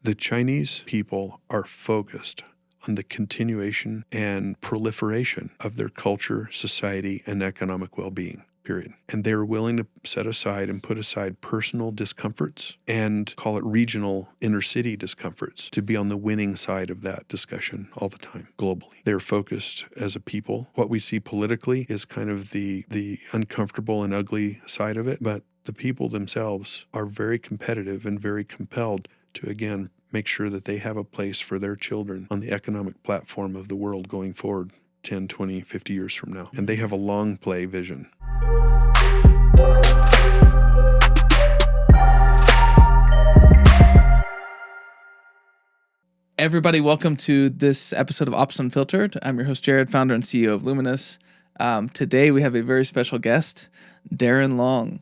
The Chinese people are focused on the continuation and proliferation of their culture, society, and economic well-being, period. And they're willing to set aside and put aside personal discomforts and call it regional inner city discomforts to be on the winning side of that discussion all the time, globally. They're focused as a people. What we see politically is kind of the uncomfortable and ugly side of it, but the people themselves are very competitive and very compelled to, again, make sure that they have a place for their children on the economic platform of the world going forward 10, 20, 50 years from now. And they have a long play vision. Everybody, welcome to this episode of OPS Unfiltered. I'm your host, Jared, founder and CEO of Luminous. Today, we have a very special guest, Darren Long.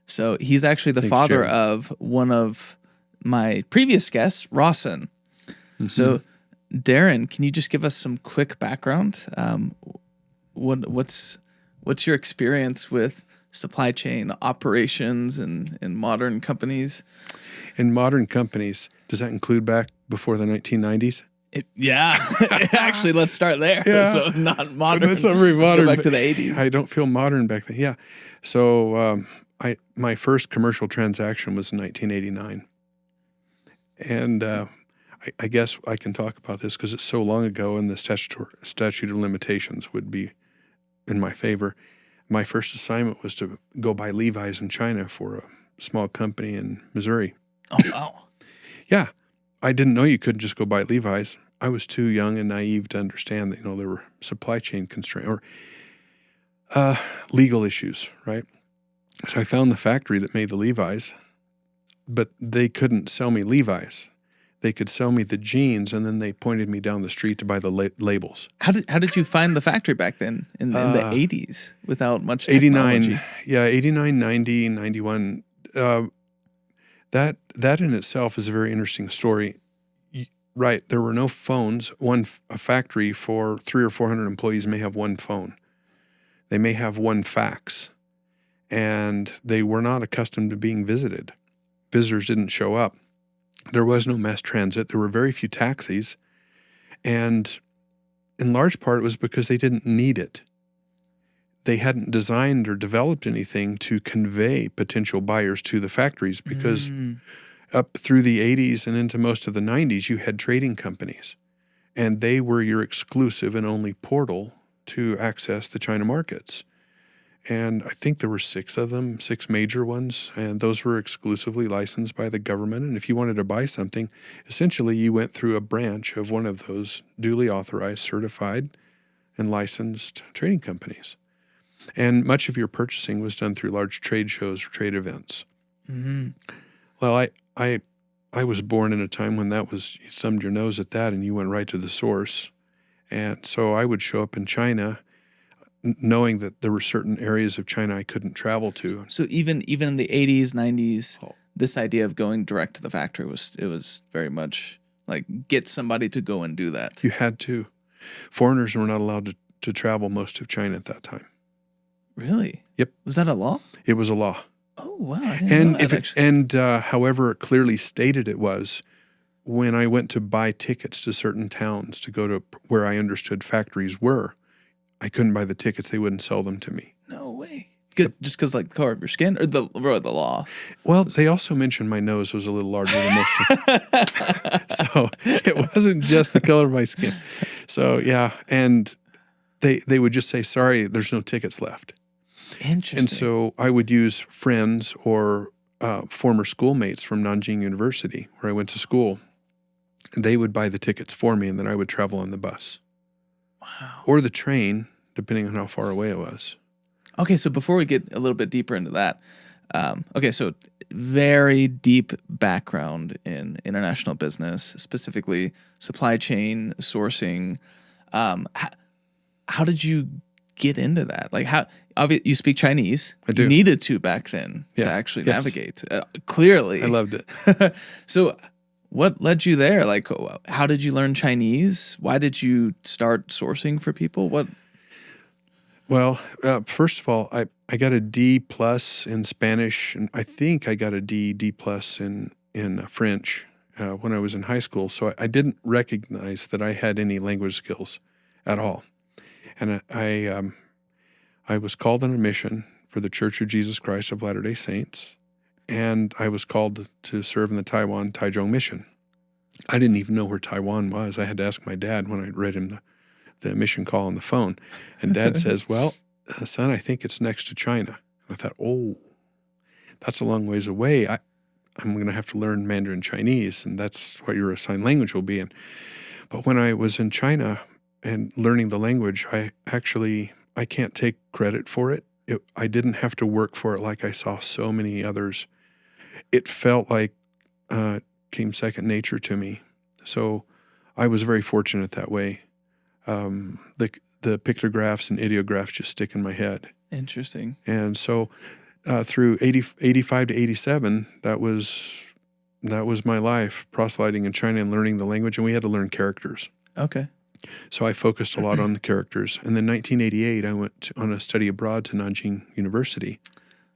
So he's actually the father Jared. of one of my previous guests, Rawson. Mm-hmm. So, Darin, can you just give us some quick background? What's your experience with supply chain operations in modern companies? In modern companies, does that include back before the 1990s? Actually, let's start there. Yeah. So not modern. It's not very modern. Let's go back to the 80s. I don't feel modern back then. Yeah. So my first commercial transaction was in 1989. And I guess I can talk about this because it's so long ago and the statute of limitations would be in my favor. My first assignment was to go buy Levi's in China for a small company in Missouri. Oh, wow. Yeah. I didn't know you couldn't just go buy Levi's. I was too young and naive to understand that, there were supply chain constraints or legal issues, right? So I found the factory that made the Levi's, but they couldn't sell me Levi's. They could sell me the jeans, and then they pointed me down the street to buy the labels. How did you find the factory back then in the 80s without much technology? 89, 90, 91. That in itself is a very interesting story. Right, there were no phones. A factory for 300 or 400 employees may have one phone. They may have one fax, and they were not accustomed to being visited. Visitors didn't show up. There was no mass transit. There were very few taxis. And in large part, it was because they didn't need it. They hadn't designed or developed anything to convey potential buyers to the factories because up through the 80s and into most of the 90s, you had trading companies. And they were your exclusive and only portal to access the China markets. And I think there were 6 of them, 6 major ones, and those were exclusively licensed by the government. And if you wanted to buy something, essentially you went through a branch of one of those duly authorized, certified, and licensed trading companies. And much of your purchasing was done through large trade shows or trade events. Mm-hmm. Well, I was born in a time when that was, you thumbed your nose at that and you went right to the source. And so I would show up in China knowing that there were certain areas of China I couldn't travel to. So even in the 80s, 90s, this idea of going direct to the factory was very much like get somebody to go and do that. You had to. Foreigners were not allowed to travel most of China at that time. Really? Yep. Was that a law? It was a law. Oh, wow. I didn't know that, however clearly stated it was, when I went to buy tickets to certain towns to go to where I understood factories were, I couldn't buy the tickets. They wouldn't sell them to me. No way. Good. Just because like the color of your skin or the law? Well, they also mentioned my nose was a little larger than most of them. So it wasn't just the color of my skin. So yeah, and they would just say, sorry, there's no tickets left. Interesting. And so I would use friends or former schoolmates from Nanjing University, where I went to school. They would buy the tickets for me, and then I would travel on the bus. Wow. Or the train, depending on how far away it was. Okay, so before we get a little bit deeper into that, so very deep background in international business, specifically supply chain, sourcing. How did you get into that? Like, you speak Chinese. I do. You needed to back then to actually navigate. Clearly. I loved it. So what led you there? Like, how did you learn Chinese? Why did you start sourcing for people? Well, first of all, I got a D+ in Spanish, and I think I got a D+ in French. when I was in high school, so I didn't recognize that I had any language skills at all. And I was called on a mission for the Church of Jesus Christ of Latter-day Saints, and I was called to serve in the Taichung mission. I didn't even know where Taiwan was. I had to ask my dad when I read him the mission call on the phone. And Dad says, well, son, I think it's next to China. And I thought, oh, that's a long ways away. I'm going to have to learn Mandarin Chinese, and that's what your assigned language will be in. But when I was in China and learning the language, I can't take credit for it. I didn't have to work for it like I saw so many others. It felt like came second nature to me. So I was very fortunate that way. The pictographs and ideographs just stick in my head. Interesting. And so through 85 to 87, that was my life, proselyting in China and learning the language, and we had to learn characters. Okay. So I focused a lot on the characters. And then 1988, I went on a study abroad to Nanjing University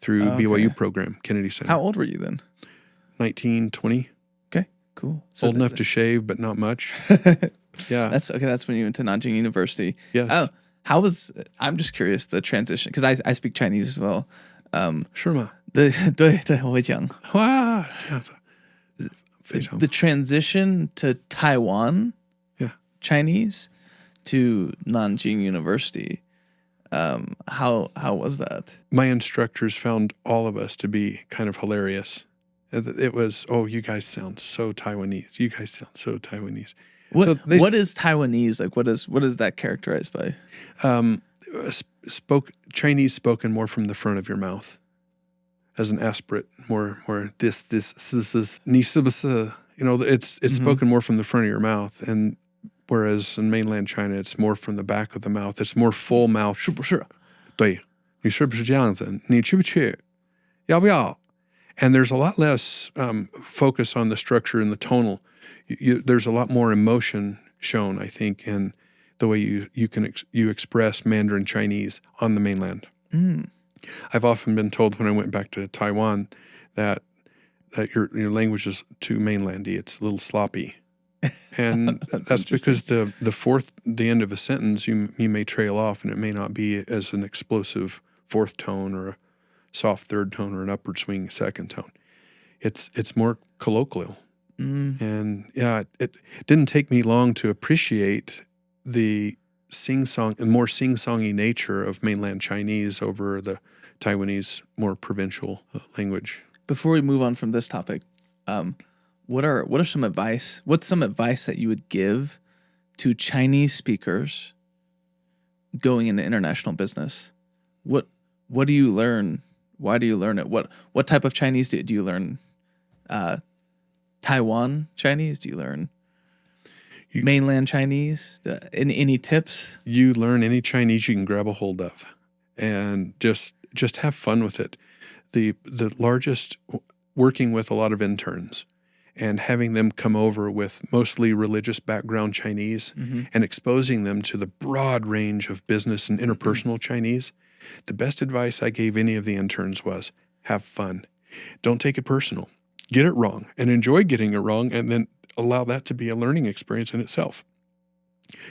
through BYU program, Kennedy Center. How old were you then? 19, 20. Okay, cool. So Old enough to shave, but not much. Yeah. That's okay. That's when you went to Nanjing University. Yes. Oh, I'm just curious the transition, because I speak Chinese as well. 是吗？对对，我会讲。哇，这样子，非常 The transition to Taiwan Yeah. Chinese to Nanjing University. How was that? My instructors found all of us to be kind of hilarious. It was, oh, you guys sound so Taiwanese. You guys sound so Taiwanese. What is Taiwanese like? What is that characterized by? Chinese spoken more from the front of your mouth, as an aspirate, more this, ni是不是? It's spoken more from the front of your mouth, and whereas in mainland China, it's more from the back of the mouth. It's more full mouth. 是不是？对，你是不是这样子？你去不去？要不要? And there's a lot less focus on the structure and the tonal. There's a lot more emotion shown, I think, in the way you express Mandarin Chinese on the mainland. I've often been told when I went back to Taiwan that your language is too mainlandy. It's a little sloppy. And that's because the end of a sentence, you may trail off, and it may not be as an explosive fourth tone or a soft third tone or an upward swing second tone. It's more colloquial. And yeah, it didn't take me long to appreciate the more sing-songy nature of mainland Chinese over the Taiwanese more provincial language. Before we move on from this topic, what's some advice that you would give to Chinese speakers going into international business? What do you learn? Why do you learn it? What type of Chinese do you learn? Taiwan Chinese? Do you learn mainland Chinese? Any tips? You learn any Chinese you can grab a hold of, and just have fun with it. The largest, working with a lot of interns and having them come over with mostly religious background Chinese and exposing them to the broad range of business and interpersonal Chinese. The best advice I gave any of the interns was, have fun. Don't take it personal. Get it wrong and enjoy getting it wrong, and then allow that to be a learning experience in itself.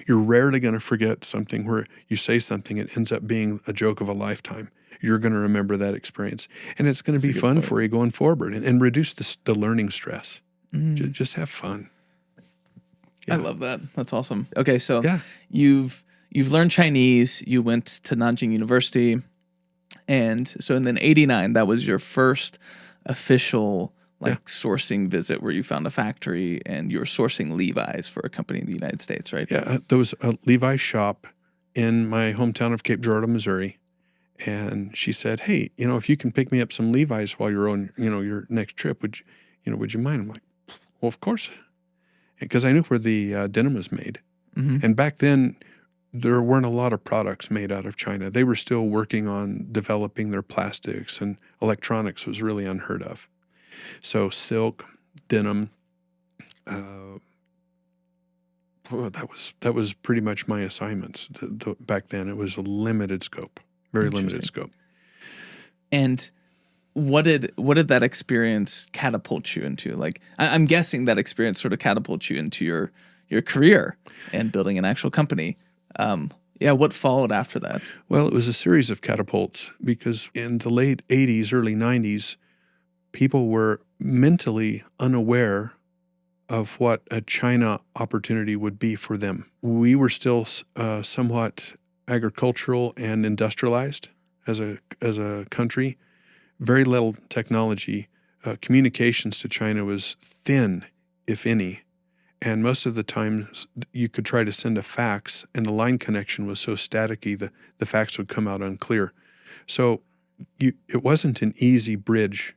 You're rarely going to forget something where you say something, it ends up being a joke of a lifetime. You're going to remember that experience, and it's going to be fun for you going forward and reduce the learning stress. Just have fun. Yeah. I love that. That's awesome. Okay, so you've learned Chinese. You went to Nanjing University, and so then 89, that was your first official sourcing visit where you found a factory and you were sourcing Levi's for a company in the United States, right? Yeah, there was a Levi's shop in my hometown of Cape Girardeau, Missouri, and she said, "Hey, if you can pick me up some Levi's while you're on, your next trip, would you mind?" I'm like, "Well, of course," because I knew where the denim was made, and back then there weren't a lot of products made out of China. They were still working on developing their plastics, and electronics was really unheard of. So silk, denim, that was pretty much my assignments. Back then, it was a limited scope, very limited scope. And what did that experience catapult you into? Like, I'm guessing that experience sort of catapults you into your career and building an actual company. Yeah, what followed after that? Well, it was a series of catapults because in the late 80s, early 90s, people were mentally unaware of what a China opportunity would be for them. We were still somewhat agricultural and industrialized as a country. Very little technology. Communications to China was thin, if any. And most of the times you could try to send a fax and the line connection was so staticky the fax would come out unclear. So it wasn't an easy bridge.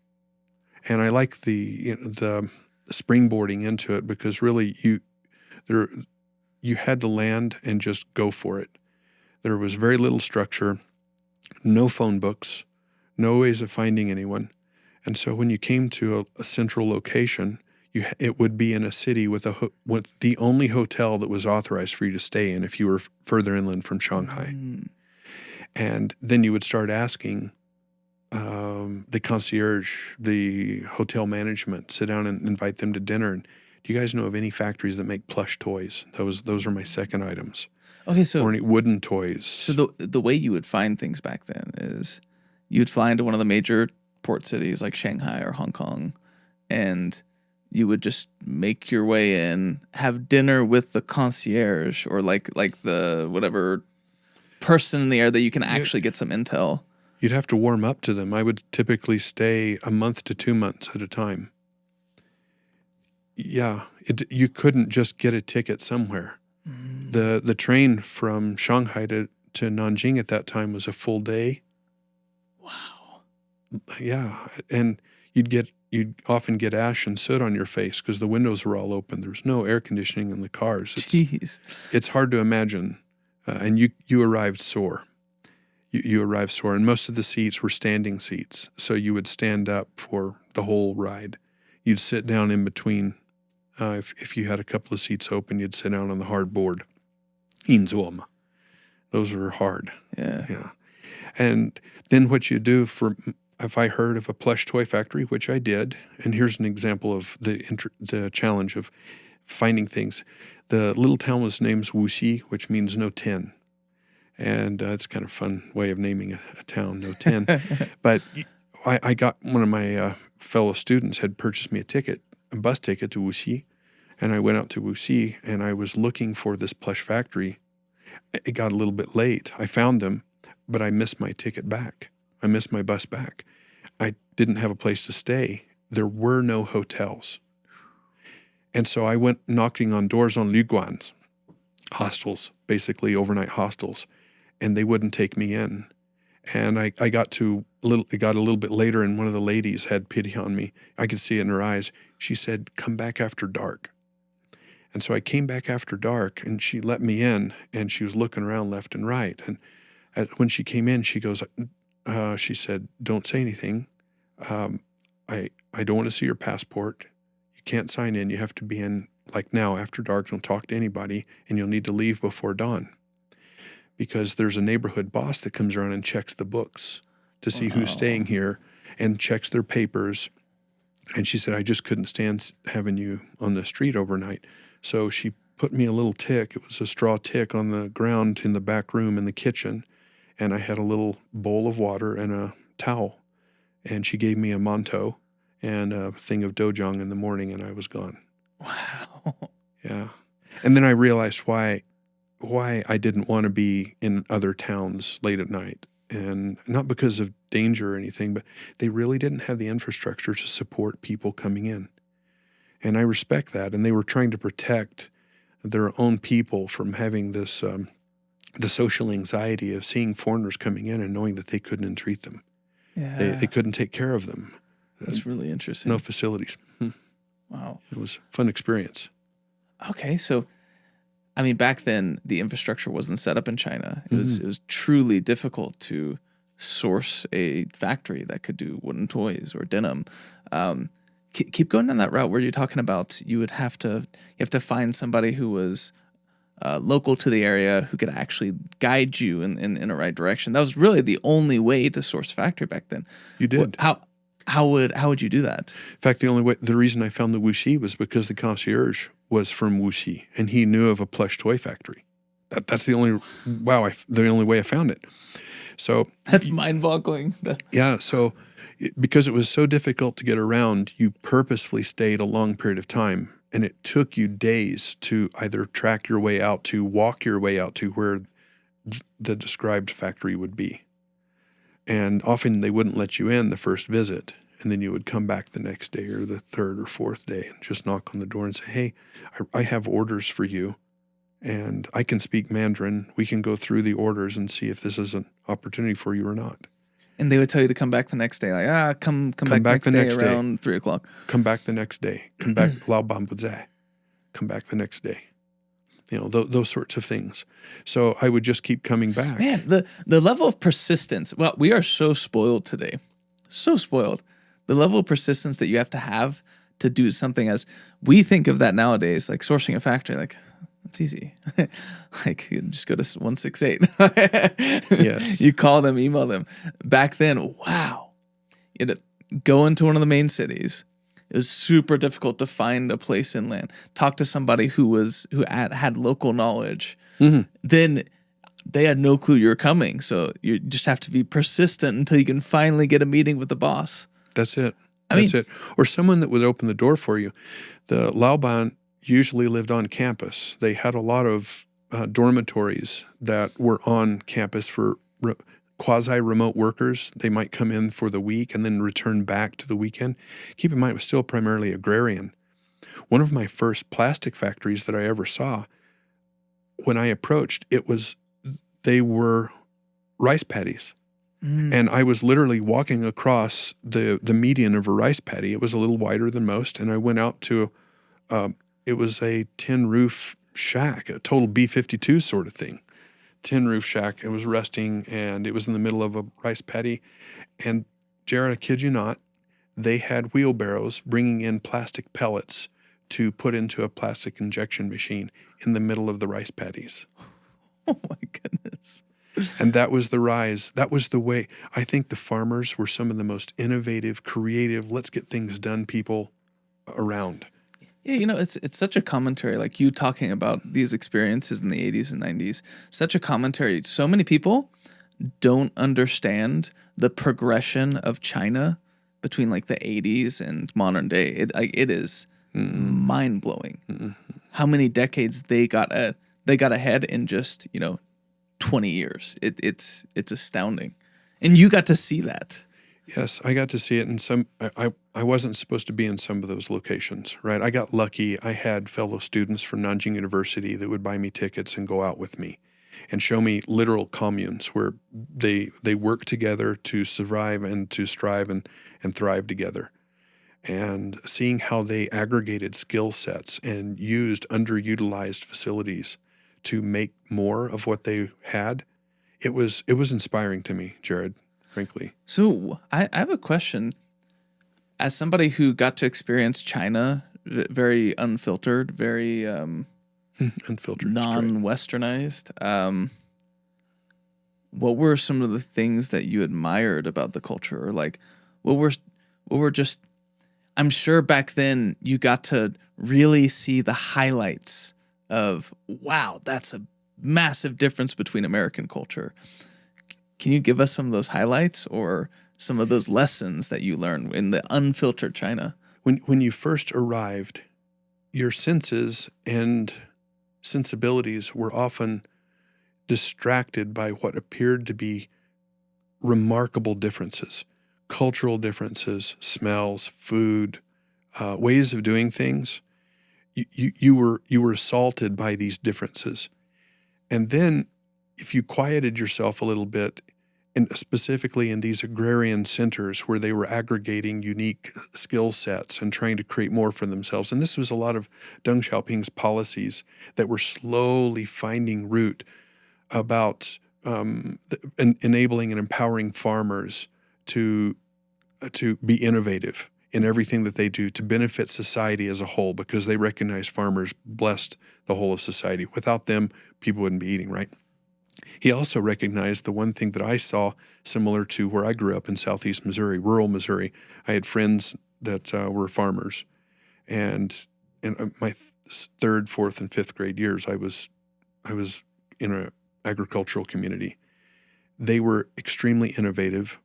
And I like the springboarding into it because really you had to land and just go for it. There was very little structure, no phone books, no ways of finding anyone. And so when you came to a central location, it would be in a city with the only hotel that was authorized for you to stay in if you were further inland from Shanghai. And then you would start asking the concierge, the hotel management, sit down and invite them to dinner. And do you guys know of any factories that make plush toys? Those are my second items. Okay, so or any wooden toys. So the way you would find things back then is you would fly into one of the major port cities like Shanghai or Hong Kong, and you would just make your way in, have dinner with the concierge or like the whatever person in the air that you can actually get some intel. You'd have to warm up to them. I would typically stay a month to 2 months at a time. Yeah, you couldn't just get a ticket somewhere. The train from Shanghai to Nanjing at that time was a full day. Wow. Yeah, and you'd often get ash and soot on your face because the windows were all open. There was no air conditioning in the cars. Jeez. It's hard to imagine. And you arrived sore. You arrived sore, and most of the seats were standing seats, so you would stand up for the whole ride. You'd sit down in between. If you had a couple of seats open, you'd sit down on the hard board. Inzuoma. Those were hard. Yeah. And then what you do if I heard of a plush toy factory, which I did, and here's an example of the challenge of finding things. The little town was named Wuxi, which means no tin. And it's kind of a fun way of naming a town, no tin. But I got one of my fellow students had purchased me a bus ticket to Wuxi. And I went out to Wuxi and I was looking for this plush factory. It got a little bit late. I found them, but I missed my ticket back. I missed my bus back. I didn't have a place to stay. There were no hotels. And so I went knocking on doors on Luguans, hostels, basically overnight hostels, and they wouldn't take me in. And I got it got a little bit later, and one of the ladies had pity on me. I could see it in her eyes. She said, "Come back after dark." And so I came back after dark, and she let me in, and she was looking around left and right. And when she came in, she goes, she said, "Don't say anything. I don't want to see your passport. You can't sign in. You have to be in like now after dark. Don't talk to anybody, and you'll need to leave before dawn. Because there's a neighborhood boss that comes around and checks the books to see who's staying here and checks their papers." And she said, "I just couldn't stand having you on the street overnight." So she put me a little tick. It was a straw tick on the ground in the back room in the kitchen. And I had a little bowl of water and a towel. And she gave me a mantou and a thing of dojang in the morning, and I was gone. Wow. Yeah. And then I realized why I didn't want to be in other towns late at night. And not because of danger or anything, but they really didn't have the infrastructure to support people coming in. And I respect that. And they were trying to protect their own people from having this, the social anxiety of seeing foreigners coming in and knowing that they couldn't entreat them. Yeah. They couldn't take care of them. That's really interesting. No facilities. Wow. It was a fun experience. Okay, so I mean, back then the infrastructure wasn't set up in China. It was truly difficult to source a factory that could do wooden toys or denim. Keep going on that route where you're talking about you have to find somebody who was local to the area who could actually guide you in the right direction. That was really the only way to source a factory back then. You did. How would you do that? In fact, the reason I found the Wuxi was because the concierge was from Wuxi, and he knew of a plush toy factory. That's the only way I found it. So That's mind-boggling. yeah, so because it was so difficult to get around, you purposefully stayed a long period of time, and it took you days to either track your way out to, walk your way out to where the described factory would be. And often they wouldn't let you in the first visit, and then you would come back the next day or the third or fourth day and just knock on the door and say, hey, I have orders for you, and I can speak Mandarin. We can go through the orders and see if this is an opportunity for you or not. And they would tell you to come back the next day, like, come back the next day around 3 o'clock. Come back the next day. Come back, lao ban bu zai. Come back the next day. Those sorts of things. So I would just keep coming back. Man, the level of persistence. Well, we are so spoiled today. So spoiled. The level of persistence that you have to do something, as we think of that nowadays, like sourcing a factory, like, it's easy. Like, you just go to 168. Yes. You call them, email them. Back then, wow. You had to go into one of the main cities. It was super difficult to find a place inland. Talk to somebody who had local knowledge. Mm-hmm. Then they had no clue you were coming. So you just have to be persistent until you can finally get a meeting with the boss. That's it. That's it. Or someone that would open the door for you. The Laoban usually lived on campus. They had a lot of dormitories that were on campus for quasi-remote workers. They might come in for the week and then return back to the weekend. Keep in mind, it was still primarily agrarian. One of my first plastic factories that I ever saw, when I approached, they were rice paddies. And I was literally walking across the median of a rice paddy. It was a little wider than most, and I went out to it was a tin roof shack, a total B-52 sort of thing. Tin roof shack. It was rusting, and it was in the middle of a rice paddy. And Jared, I kid you not, they had wheelbarrows bringing in plastic pellets to put into a plastic injection machine in the middle of the rice paddies. Oh my goodness. And that was the rise. That was the way. I think the farmers were some of the most innovative, creative, let's get things done people around. Yeah, it's such a commentary, like you talking about these experiences in the 80s and 90s, such a commentary. So many people don't understand the progression of China between like the 80s and modern day. It is mind-blowing. Mm-hmm. How many decades they got ahead in just, 20 years. It's astounding. And you got to see that. Yes, I got to see it in some. I wasn't supposed to be in some of those locations, right? I got lucky. I had fellow students from Nanjing University that would buy me tickets and go out with me and show me literal communes where they work together to survive and to strive and thrive together. And seeing how they aggregated skill sets and used underutilized facilities to make more of what they had, it was inspiring to me, Jared. Frankly. So I have a question. As somebody who got to experience China very unfiltered, very unfiltered, non-westernized, what were some of the things that you admired about the culture? Or like what were just, I'm sure back then you got to really see the highlights of, wow, that's a massive difference between American culture. Can you give us some of those highlights or some of those lessons that you learned in the unfiltered China? When you first arrived, your senses and sensibilities were often distracted by what appeared to be remarkable differences, cultural differences, smells, food, ways of doing things. You were assaulted by these differences. And then if you quieted yourself a little bit, and specifically in these agrarian centers where they were aggregating unique skill sets and trying to create more for themselves, and this was a lot of Deng Xiaoping's policies that were slowly finding root about enabling and empowering farmers to be innovative in everything that they do to benefit society as a whole, because they recognize farmers blessed the whole of society. Without them, people wouldn't be eating, right? He also recognized the one thing that I saw similar to where I grew up in southeast Missouri, rural Missouri. I had friends that were farmers, and in my third, fourth, and fifth grade years, I was in an agricultural community. They were extremely innovative,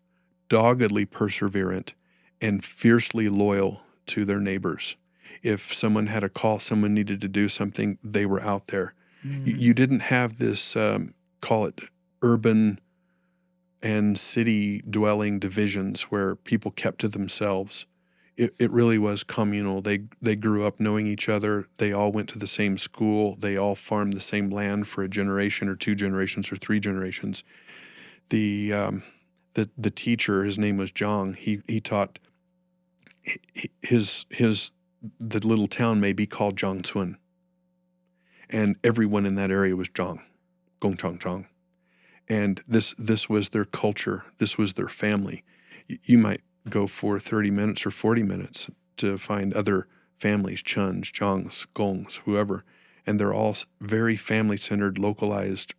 doggedly perseverant, and fiercely loyal to their neighbors. If someone had a call, someone needed to do something, they were out there. You didn't have this, call it urban and city dwelling divisions where people kept to themselves. It really was communal. They grew up knowing each other. They all went to the same school. They all farmed the same land for a generation or two generations or three generations. The teacher, his name was Zhang. He taught the little town may be called Zhangcun, and everyone in that area was Zhang, Gongchang. And this was their culture. This was their family. You might go for 30 minutes or 40 minutes to find other families, Chuns, Zhangs, Gongs, whoever, and they're all very family-centered, localized,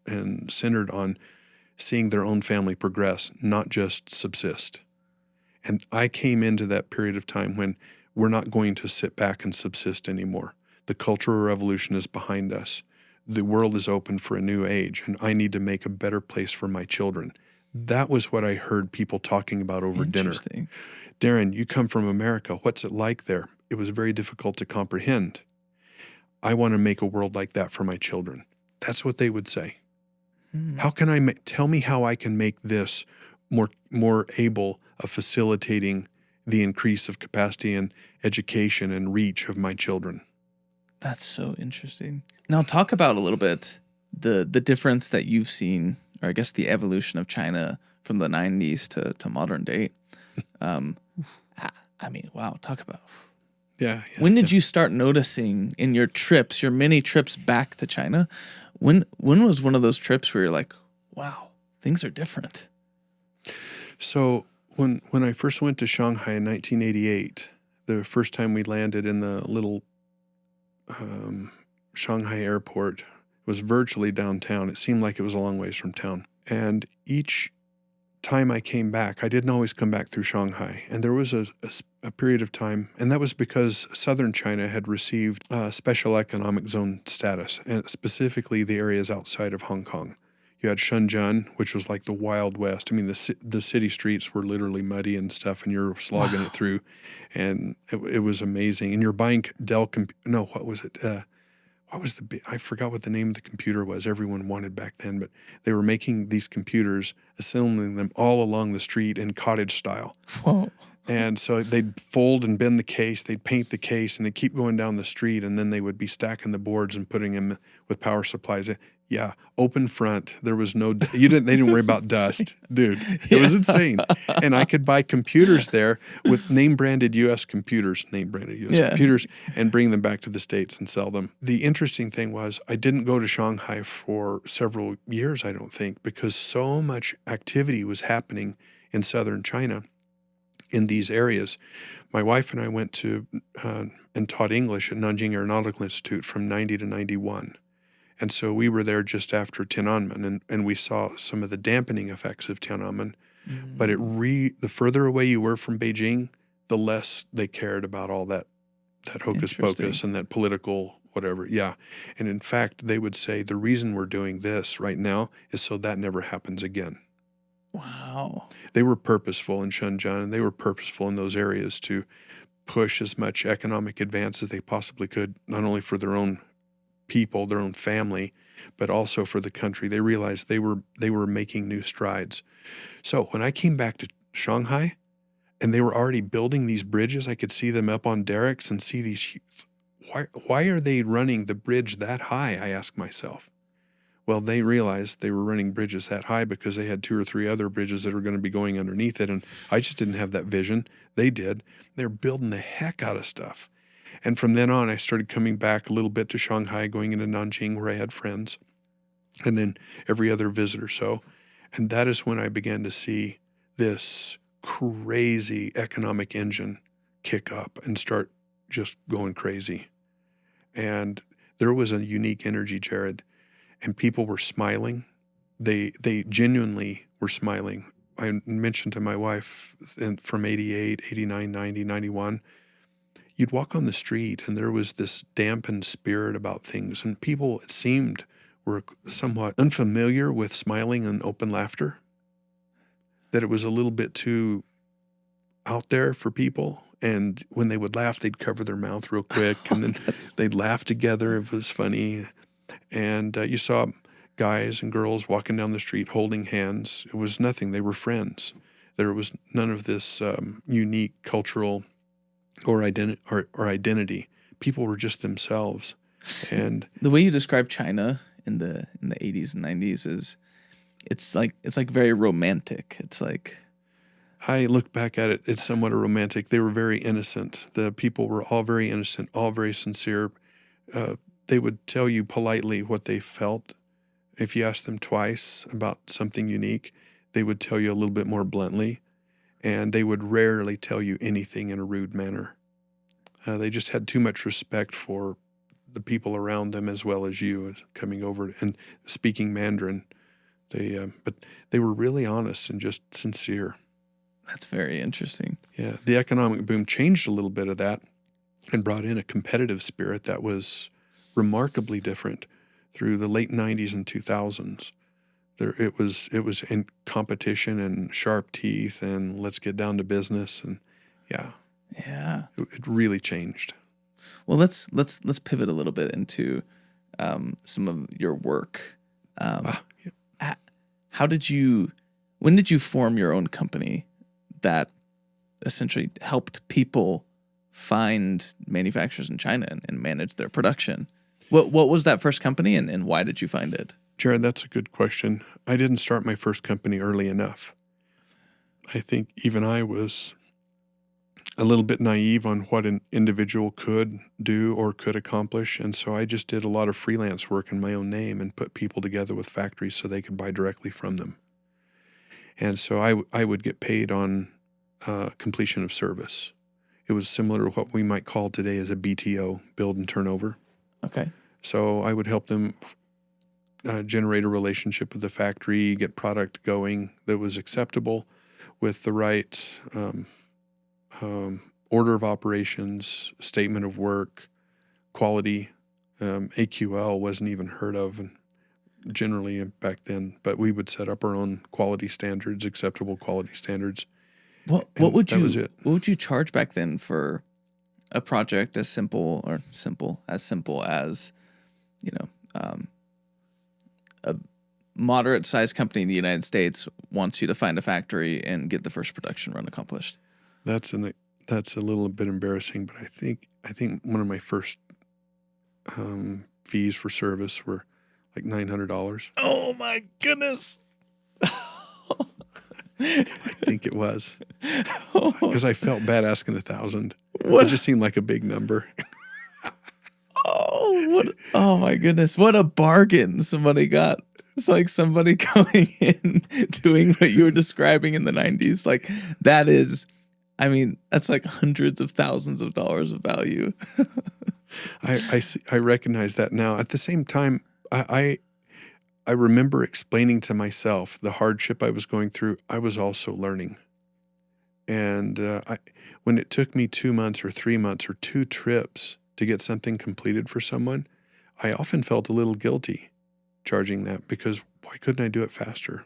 and centered on seeing their own family progress, not just subsist. And I came into that period of time when we're not going to sit back and subsist anymore. The Cultural Revolution is behind us. The world is open for a new age, and I need to make a better place for my children. That was what I heard people talking about over dinner. Darin, you come from America. What's it like there? It was very difficult to comprehend. I want to make a world like that for my children. That's what they would say. How can I tell me how I can make this more able of facilitating the increase of capacity and education and reach of my children? That's so interesting. Now talk about a little bit the difference that you've seen, or I guess the evolution of China from the 90s to modern day. I mean, wow, talk about. Yeah. When did you start noticing in your trips, your many trips back to China? When was one of those trips where you're like, wow, things are different? So when I first went to Shanghai in 1988, the first time we landed in the little Shanghai airport, was virtually downtown. It seemed like it was a long ways from town. And each time I came back, I didn't always come back through Shanghai. And there was a period of time, and that was because southern China had received special economic zone status, and specifically the areas outside of Hong Kong. You had Shenzhen, which was like the Wild West. I mean, the city streets were literally muddy and stuff, and you're slogging it through, and it was amazing. And you're buying Dell, what was it? I forgot what the name of the computer was. Everyone wanted back then, but they were making these computers, assembling them all along the street in cottage style. Whoa. And so they'd fold and bend the case, they'd paint the case, and they'd keep going down the street, and then they would be stacking the boards and putting them with power supplies. Yeah, open front. There was they didn't worry about dust. Dude, it was insane. And I could buy computers there with name-branded U.S. computers, computers, and bring them back to the States and sell them. The interesting thing was I didn't go to Shanghai for several years, I don't think, because so much activity was happening in southern China in these areas. My wife and I went to and taught English at Nanjing Aeronautical Institute from 90 to 91. And so we were there just after Tiananmen, and we saw some of the dampening effects of Tiananmen. But the further away you were from Beijing, the less they cared about all that hocus pocus and that political whatever. Yeah. And in fact, they would say the reason we're doing this right now is so that never happens again. Wow. They were purposeful in Shenzhen, and they were purposeful in those areas to push as much economic advance as they possibly could, not only for their own people, their own family, but also for the country. They realized they were making new strides. So when I came back to Shanghai and they were already building these bridges, I could see them up on derricks and see these. Why are they running the bridge that high? I asked myself. Well, they realized they were running bridges that high because they had 2 or 3 other bridges that were going to be going underneath it. And I just didn't have that vision. They did. They're building the heck out of stuff. And from then on, I started coming back a little bit to Shanghai, going into Nanjing where I had friends, and then every other visit or so. And that is when I began to see this crazy economic engine kick up and start just going crazy. And there was a unique energy, Jared, and people were smiling. they genuinely were smiling. I mentioned to my wife from 88, 89, 90, 91, you'd walk on the street and there was this dampened spirit about things, and people, it seemed, were somewhat unfamiliar with smiling and open laughter, that it was a little bit too out there for people. And when they would laugh, they'd cover their mouth real quick, and then they'd laugh together. It was funny. And you saw guys and girls walking down the street holding hands. It was nothing. They were friends. There was none of this unique cultural or identity. People were just themselves. And the way you describe China in the 80s and 90s is it's like very romantic. It's like, I look back at it, it's somewhat romantic. They were very innocent. The people were all very innocent, all very sincere. They would tell you politely what they felt. If you asked them twice about something unique, they would tell you a little bit more bluntly, and they would rarely tell you anything in a rude manner. They just had too much respect for the people around them as well as you coming over and speaking Mandarin. But they were really honest and just sincere. That's very interesting. Yeah, the economic boom changed a little bit of that and brought in a competitive spirit that was remarkably different through the late 90s and 2000s. It was in competition and sharp teeth and let's get down to business, and yeah, it really changed. Well, let's pivot a little bit into some of your work. When did you form your own company that essentially helped people find manufacturers in China and manage their production? What was that first company, and why did you find it? Jared, that's a good question. I didn't start my first company early enough. I think even I was a little bit naive on what an individual could do or could accomplish, and so I just did a lot of freelance work in my own name and put people together with factories so they could buy directly from them. And so I would get paid on completion of service. It was similar to what we might call today as a BTO, build and turnover. Okay. So I would help them generate a relationship with the factory, get product going that was acceptable with the right order of operations, statement of work, quality. AQL wasn't even heard of generally back then, but we would set up our own quality standards, acceptable quality standards. What would you charge back then for a project as simple as, a moderate sized company in the United States wants you to find a factory and get the first production run accomplished? That's a little bit embarrassing, but I think one of my first fees for service were like $900. Oh my goodness! I think it was because I felt bad asking $1,000. What? It just seemed like a big number. Oh my goodness! What a bargain somebody got. It's like somebody coming in doing what you were describing in the 90s. Like that's like hundreds of thousands of dollars of value. I recognize that now. At the same time, I remember explaining to myself the hardship I was going through. I was also learning. And when it took me 2 months or 3 months or 2 trips to get something completed for someone, I often felt a little guilty charging that, because why couldn't I do it faster?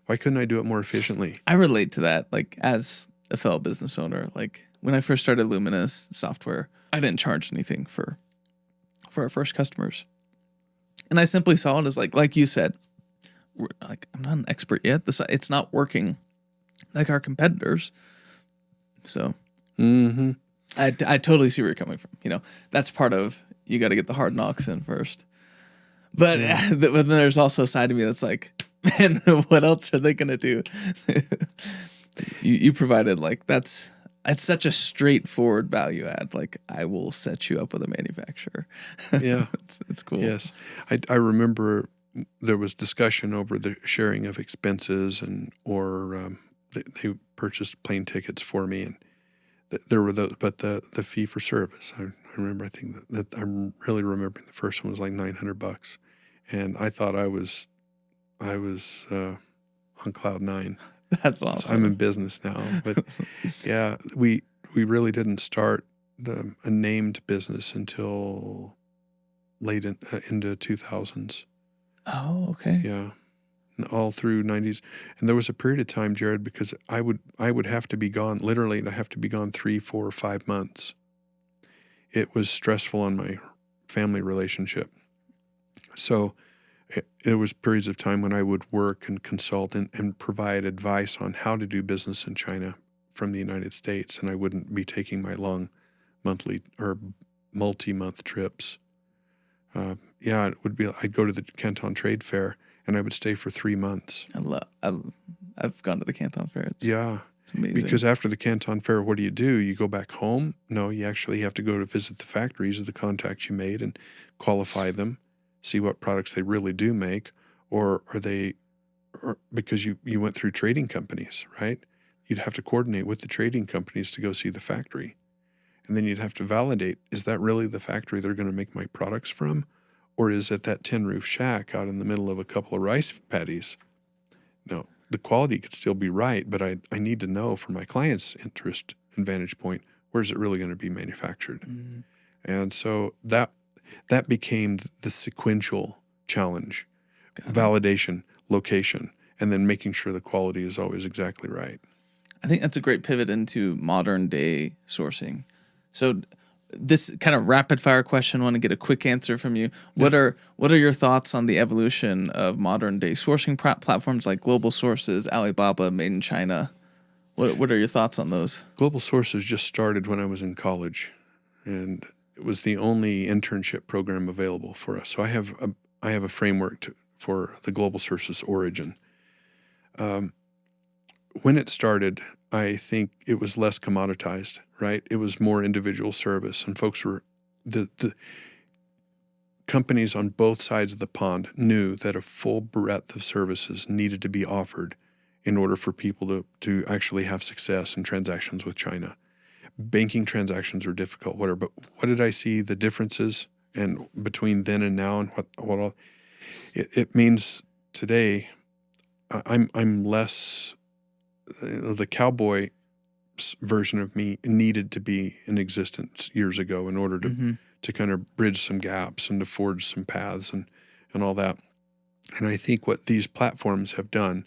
Why couldn't I do it more efficiently? I relate to that, like as a fellow business owner. Like when I first started Luminous Software, I didn't charge anything for our first customers. And I simply saw it as like you said, like I'm not an expert yet. It's not working like our competitors. So I totally see where you're coming from. That's part of, you got to get the hard knocks in first. But, but then there's also a side of me that's like, man, what else are they going to do? you provided it's such a straightforward value add. Like, I will set you up with a manufacturer. Yeah. it's cool. Yes. I remember there was discussion over the sharing of expenses or they purchased plane tickets for me, and there were but the fee for service. I remember, I think that I'm really remembering the first one was like $900, and I thought I was I was on cloud nine. That's So awesome. I'm in business now, but yeah, we really didn't start a named business until late into 2000s. Oh, okay. Yeah, and all through 90s, and there was a period of time, Jared, because I would have to be gone. Literally, I have to be gone 3, 4, or 5 months. It was stressful on my family relationship, so there was periods of time when I would work and consult and provide advice on how to do business in China from the United States, and I wouldn't be taking my long monthly or multi-month trips. Yeah, it would be. I'd go to the Canton Trade Fair, and I would stay for 3 months. I've gone to the Canton Fair. It's amazing. Because after the Canton Fair, what do? You go back home? No, you actually have to go to visit the factories of the contacts you made and qualify them, see what products they really do make, or are they, or because you went through trading companies, right? You'd have to coordinate with the trading companies to go see the factory. And then you'd have to validate, is that really the factory they're going to make my products from? Or is it that tin roof shack out in the middle of a couple of rice paddies? No, the quality could still be right, but I need to know from my client's interest and vantage point, where's it really going to be manufactured? Mhm. And so that became the sequential challenge: Got it. validation, location, and then making sure the quality is always exactly right. I think that's a great pivot into modern day sourcing. So this kind of rapid fire question, I want to get a quick answer from you. What are your thoughts on the evolution of modern day sourcing platforms like Global Sources, Alibaba, Made in China? What are your thoughts on those? Global Sources just started when I was in college, and it was the only internship program available for us. So I have a framework for the Global Sources origin. When it started, I think it was less commoditized, right? It was more individual service, and folks were the companies on both sides of the pond knew that a full breadth of services needed to be offered in order for people to actually have success in transactions with China. Banking transactions are difficult, whatever. But what did I see the differences and between then and now, and what all? It means today, I'm less. The cowboy version of me needed to be in existence years ago in order to kind of bridge some gaps and to forge some paths and all that. And I think what these platforms have done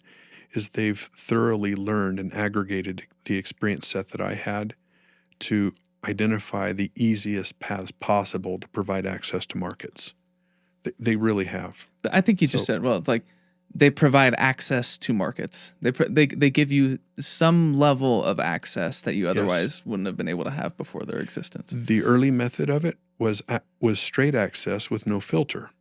is they've thoroughly learned and aggregated the experience set that I had to identify the easiest paths possible to provide access to markets. They really have. I think you just said, well, it's like they provide access to markets. They give you some level of access that you otherwise wouldn't have been able to have before their existence. The early method of it was straight access with no filter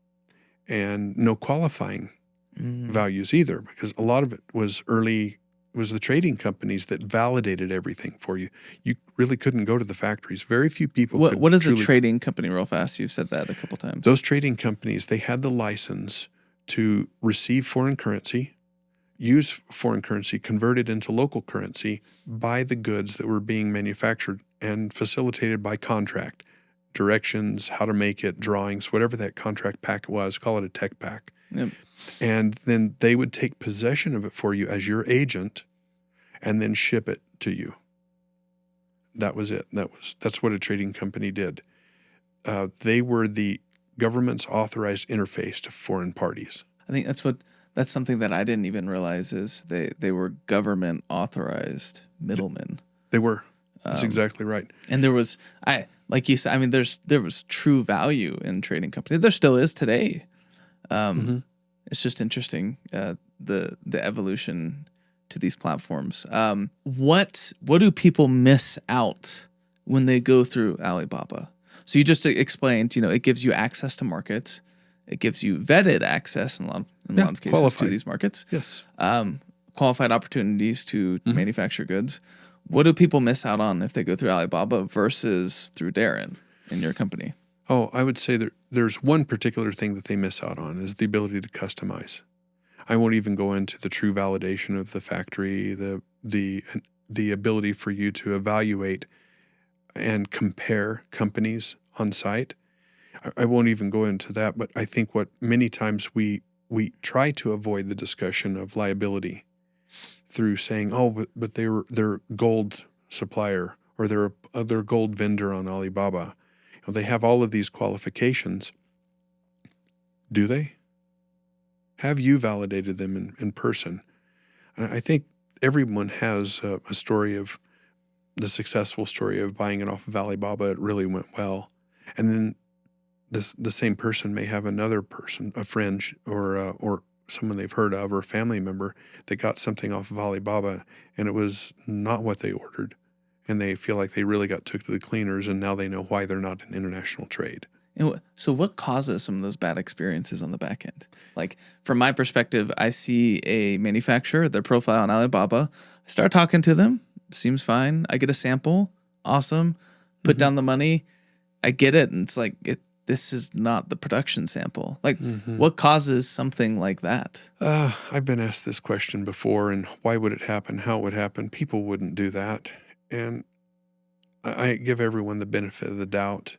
and no qualifying values either, because a lot of it was the trading companies that validated everything for you. You really couldn't go to the factories. Very few people could. What is a trading company, real fast? You've said that a couple times. Those trading companies, they had the license to receive foreign currency, use foreign currency, convert it into local currency, buy the goods that were being manufactured and facilitated by contract, directions, how to make it, drawings, whatever that contract pack was, call it a tech pack. Yep. And then they would take possession of it for you as your agent and then ship it to you. That was it. That's what a trading company did. They were the government's authorized interface to foreign parties. I think that's something that I didn't even realize is they were government authorized middlemen. They were. That's exactly right. And there was, like you said, I mean, there was true value in trading companies. There still is today. It's just interesting, the evolution to these platforms. What do people miss out when they go through Alibaba? So you just explained, it gives you access to markets. It gives you vetted access in a lot of cases qualified to these markets. Yes. Qualified opportunities to manufacture goods. What do people miss out on if they go through Alibaba versus through Darin in your company? Oh, I would say there's one particular thing that they miss out on is the ability to customize. I won't even go into the true validation of the factory, the ability for you to evaluate and compare companies on site. I won't even go into that, but I think what many times we we try to avoid the discussion of liability through saying, oh, but they're gold supplier, or they're a gold vendor on Alibaba. They have all of these qualifications. Do they? Have you validated them in person? I think everyone has a story of the successful story of buying it off of Alibaba. It really went well. And then the same person may have another person, a friend or someone they've heard of, or a family member that got something off of Alibaba and it was not what they ordered. And they feel like they really got took to the cleaners, and now they know why they're not in international trade. And so what causes some of those bad experiences on the back end? Like, from my perspective, I see a manufacturer, their profile on Alibaba. I start talking to them. Seems fine. I get a sample. Awesome. Put down the money. I get it. And it's like, this is not the production sample. Like, what causes something like that? I've been asked this question before, and why would it happen? How it would happen? People wouldn't do that. And I give everyone the benefit of the doubt.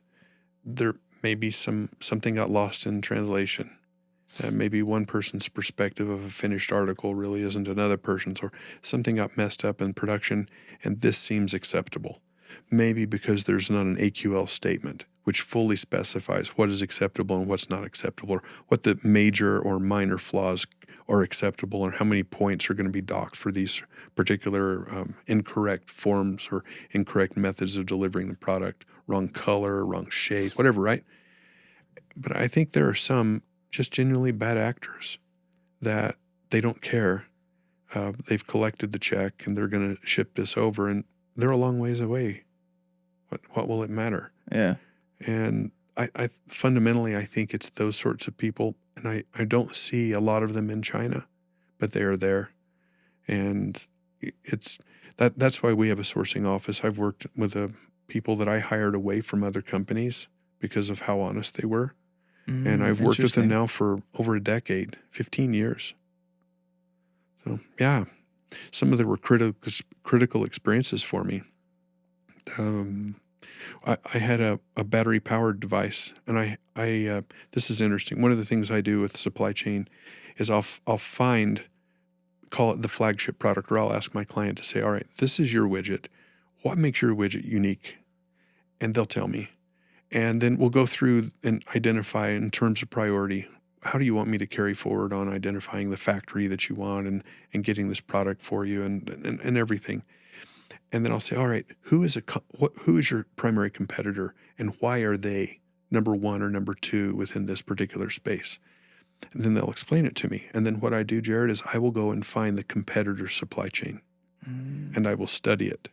There may be something got lost in translation. Maybe one person's perspective of a finished article really isn't another person's, or something got messed up in production, and this seems acceptable. Maybe because there's not an AQL statement which fully specifies what is acceptable and what's not acceptable, or what the major or minor flaws are acceptable, or how many points are going to be docked for these particular incorrect forms or incorrect methods of delivering the product, wrong color, wrong shade, whatever, right? But I think there are some just genuinely bad actors that they don't care. They've collected the check and they're going to ship this over, and they're a long ways away. What will it matter? Yeah. And I fundamentally, I think it's those sorts of people, and I don't see a lot of them in China, but they are there. And it's that's why we have a sourcing office. I've worked with people that I hired away from other companies because of how honest they were. And I've worked with them now for over a decade, 15 years. So yeah, some of them were critical experiences for me. I had a battery powered device, and I this is interesting. One of the things I do with the supply chain is I'll call it the flagship product, or I'll ask my client to say, all right, this is your widget. What makes your widget unique? And they'll tell me. And then we'll go through and identify in terms of priority. How do you want me to carry forward on identifying the factory that you want and getting this product for you and everything? And then I'll say, all right, who is your primary competitor, and why are they number one or number two within this particular space? And then they'll explain it to me. And then what I do, Jared, is I will go and find the competitor's supply chain, and I will study it.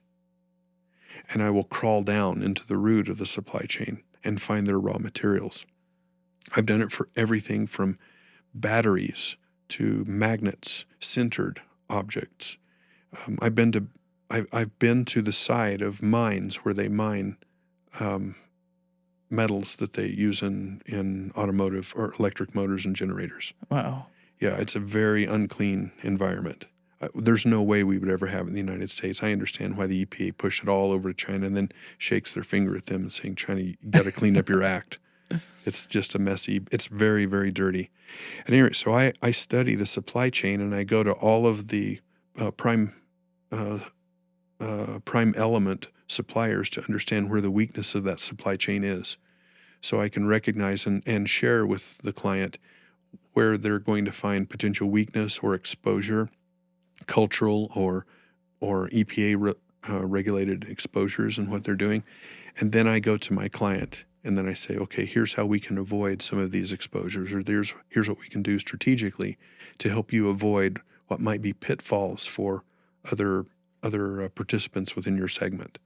And I will crawl down into the root of the supply chain and find their raw materials. I've done it for everything from batteries to magnets, sintered objects. I've been to the side of mines where they mine metals that they use in automotive or electric motors and generators. Wow. Yeah, it's a very unclean environment. There's no way we would ever have it in the United States. I understand why the EPA pushed it all over to China and then shakes their finger at them and saying, China, you got to clean up your act. It's just a messy, it's very, very dirty. At any rate, so I study the supply chain, and I go to all of the prime element suppliers to understand where the weakness of that supply chain is. So I can recognize and share with the client where they're going to find potential weakness or exposure, cultural or EPA regulated exposures and what they're doing. And then I go to my client and then I say, okay, here's how we can avoid some of these exposures, or here's what we can do strategically to help you avoid what might be pitfalls for other participants within your segment.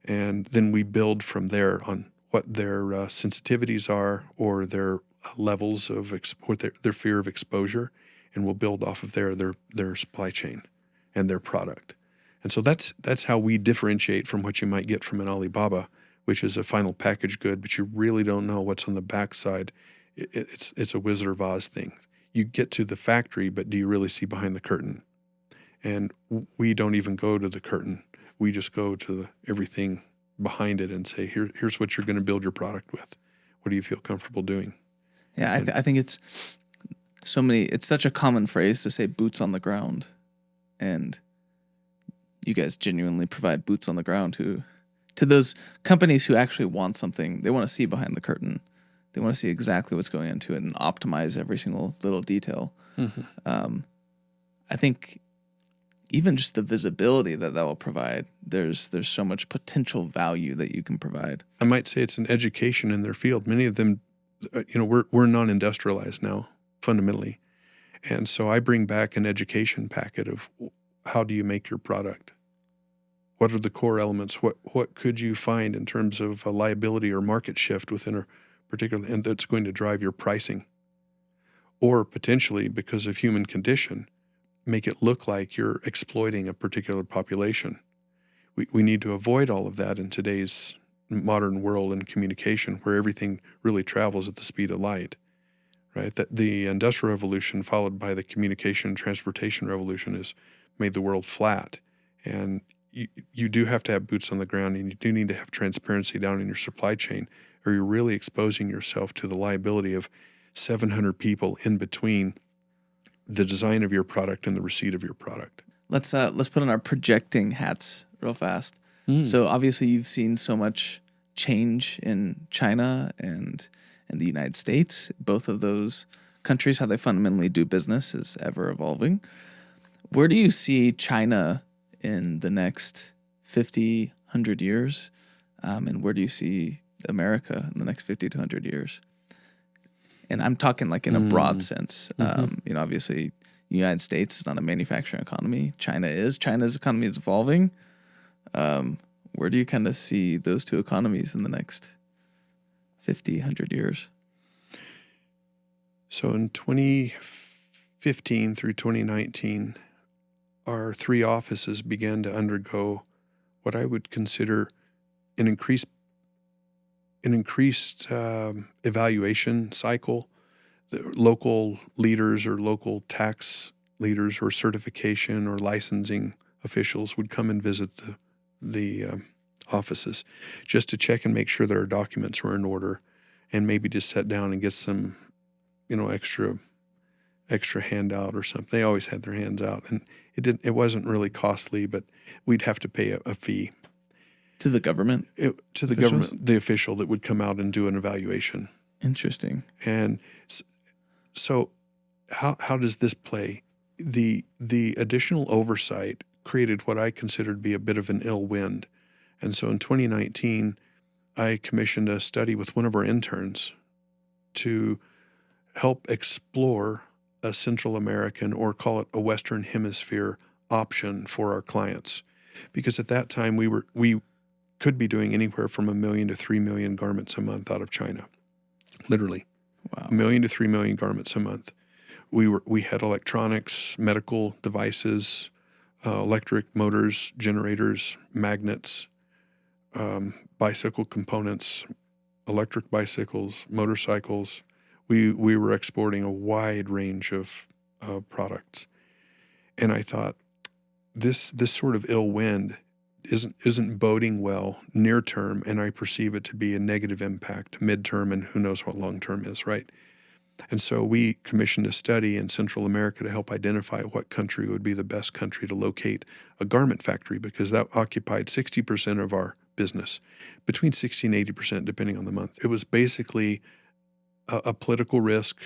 And then we build from there on what their sensitivities are, or their levels of their fear of exposure, and we'll build off of their supply chain and their product. And so that's how we differentiate from what you might get from an Alibaba, which is a final package good, but you really don't know what's on the backside. It's a Wizard of Oz thing. You get to the factory, but do you really see behind the curtain? And we don't even go to the curtain. We just go to everything behind it and say, here's what you're going to build your product with. What do you feel comfortable doing? Yeah, I think it's it's such a common phrase to say boots on the ground. And you guys genuinely provide boots on the ground to those companies who actually want something. They want to see behind the curtain. They want to see exactly what's going into it and optimize every single little detail. I think even just the visibility that will provide, there's so much potential value that you can provide. I might say it's an education in their field. Many of them, we're non-industrialized now, fundamentally. And so I bring back an education packet of how do you make your product? What are the core elements? What could you find in terms of a liability or market shift within a particular, and that's going to drive your pricing? Or potentially, because of human condition, make it look like you're exploiting a particular population. We need to avoid all of that in today's modern world and communication, where everything really travels at the speed of light, right? That the Industrial Revolution, followed by the communication and transportation revolution, has made the world flat. And you do have to have boots on the ground, and you do need to have transparency down in your supply chain, or you're really exposing yourself to the liability of 700 people in between the design of your product and the receipt of your product. Let's put on our projecting hats real fast. So obviously you've seen so much change in China and in the United States. Both of those countries, how they fundamentally do business is ever evolving. Where do you see China in the next 50, 100 years? And where do you see America in the next 50 to 100 years? And I'm talking like in a broad sense. Obviously, the United States is not a manufacturing economy. China is. China's economy is evolving. Where do you kind of see those two economies in the next 50, 100 years? So in 2015 through 2019, our three offices began to undergo what I would consider an increased evaluation cycle. The local leaders or local tax leaders or certification or licensing officials would come and visit the offices just to check and make sure that our documents were in order, and maybe just sit down and get some, extra handout or something. They always had their hands out, and it wasn't really costly, but we'd have to pay a fee. To the government? To the government, the official that would come out and do an evaluation. Interesting. And so how does this play? The additional oversight created what I considered to be a bit of an ill wind. And so in 2019, I commissioned a study with one of our interns to help explore a Central American, or call it a Western Hemisphere, option for our clients. Because at that time, we could be doing anywhere from 1 million to 3 million garments a month out of China. Literally. Wow. 1 million to 3 million garments a month. We had electronics, medical devices, electric motors, generators, magnets, bicycle components, electric bicycles, motorcycles. We were exporting a wide range of products. And I thought, this sort of ill wind isn't boding well near term, and I perceive it to be a negative impact midterm, and who knows what long term is, right? And so we commissioned a study in Central America to help identify what country would be the best country to locate a garment factory, because that occupied 60% of our business, between 60 and 80% depending on the month. It was basically a political risk,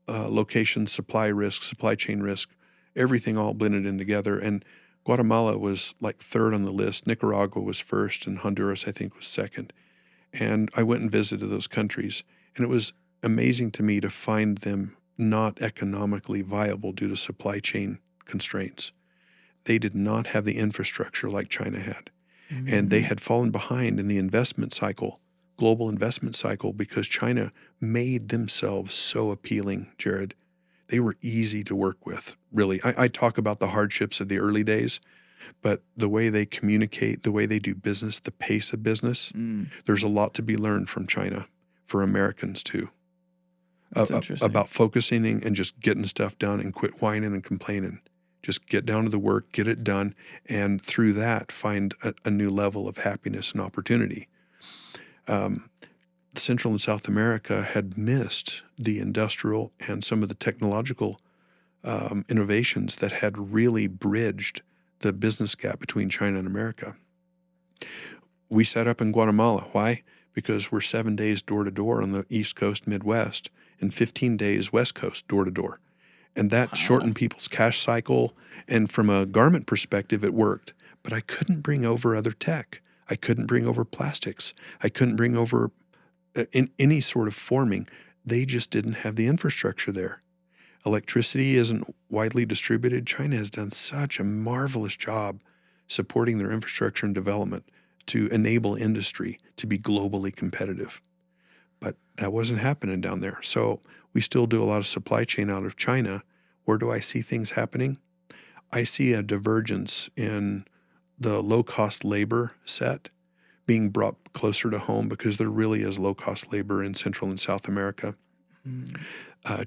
location, supply risk, supply chain risk, everything all blended in together. And Guatemala was like third on the list. Nicaragua was first, and Honduras, I think, was second. And I went and visited those countries, and it was amazing to me to find them not economically viable due to supply chain constraints. They did not have the infrastructure like China had. Mm-hmm. And they had fallen behind in the investment cycle, global investment cycle, because China made themselves so appealing, Jared. They were easy to work with, really. I talk about the hardships of the early days, but the way they communicate, the way they do business, the pace of business, there's a lot to be learned from China for Americans too. That's interesting. About focusing and just getting stuff done and quit whining and complaining. Just get down to the work, get it done, and through that find a new level of happiness and opportunity. Central and South America had missed the industrial and some of the technological innovations that had really bridged the business gap between China and America. We set up in Guatemala. Why? Because we're 7 days door to door on the East Coast, Midwest, and 15 days West Coast door to door. And that shortened people's cash cycle. And from a garment perspective, it worked. But I couldn't bring over other tech. I couldn't bring over plastics. I couldn't bring over in any sort of forming. They just didn't have the infrastructure there. Electricity isn't widely distributed. China has done such a marvelous job supporting their infrastructure and development to enable industry to be globally competitive. But that wasn't happening down there. So we still do a lot of supply chain out of China. Where do I see things happening? I see a divergence in the low-cost labor set being brought closer to home because there really is low-cost labor in Central and South America.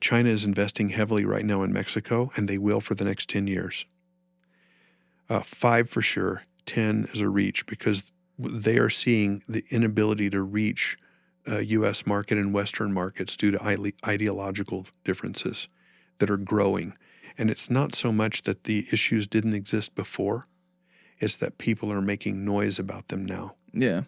China is investing heavily right now in Mexico, and they will for the next 10 years. 5 for sure, 10 is a reach because they are seeing the inability to reach U.S. market and Western markets due to ideological differences that are growing. And it's not so much that the issues didn't exist before, it's that people are making noise about them now. Yeah.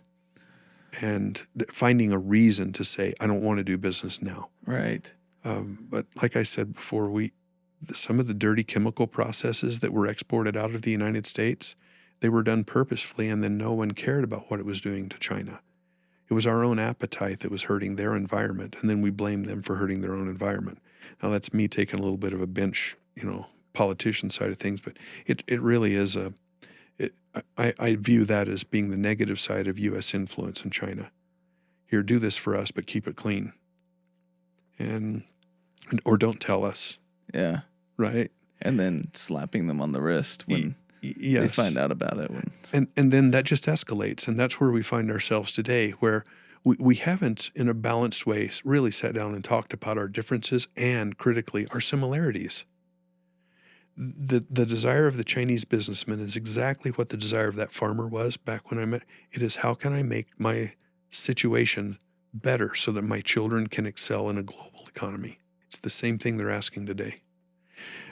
And finding a reason to say, I don't want to do business now. Right. But like I said before, some of the dirty chemical processes that were exported out of the United States, they were done purposefully, and then no one cared about what it was doing to China. It was our own appetite that was hurting their environment, and then we blamed them for hurting their own environment. Now that's me taking a little bit of a bench, politician side of things, but it really is I view that as being the negative side of U.S. influence in China. Here, do this for us, but keep it clean. Or don't tell us. Yeah. Right? And then slapping them on the wrist when they find out about it. And then that just escalates, and that's where we find ourselves today, where we haven't, in a balanced way, really sat down and talked about our differences and, critically, our similarities. The desire of the Chinese businessman is exactly what the desire of that farmer was back when I met. It is, how can I make my situation better so that my children can excel in a global economy? It's the same thing they're asking today.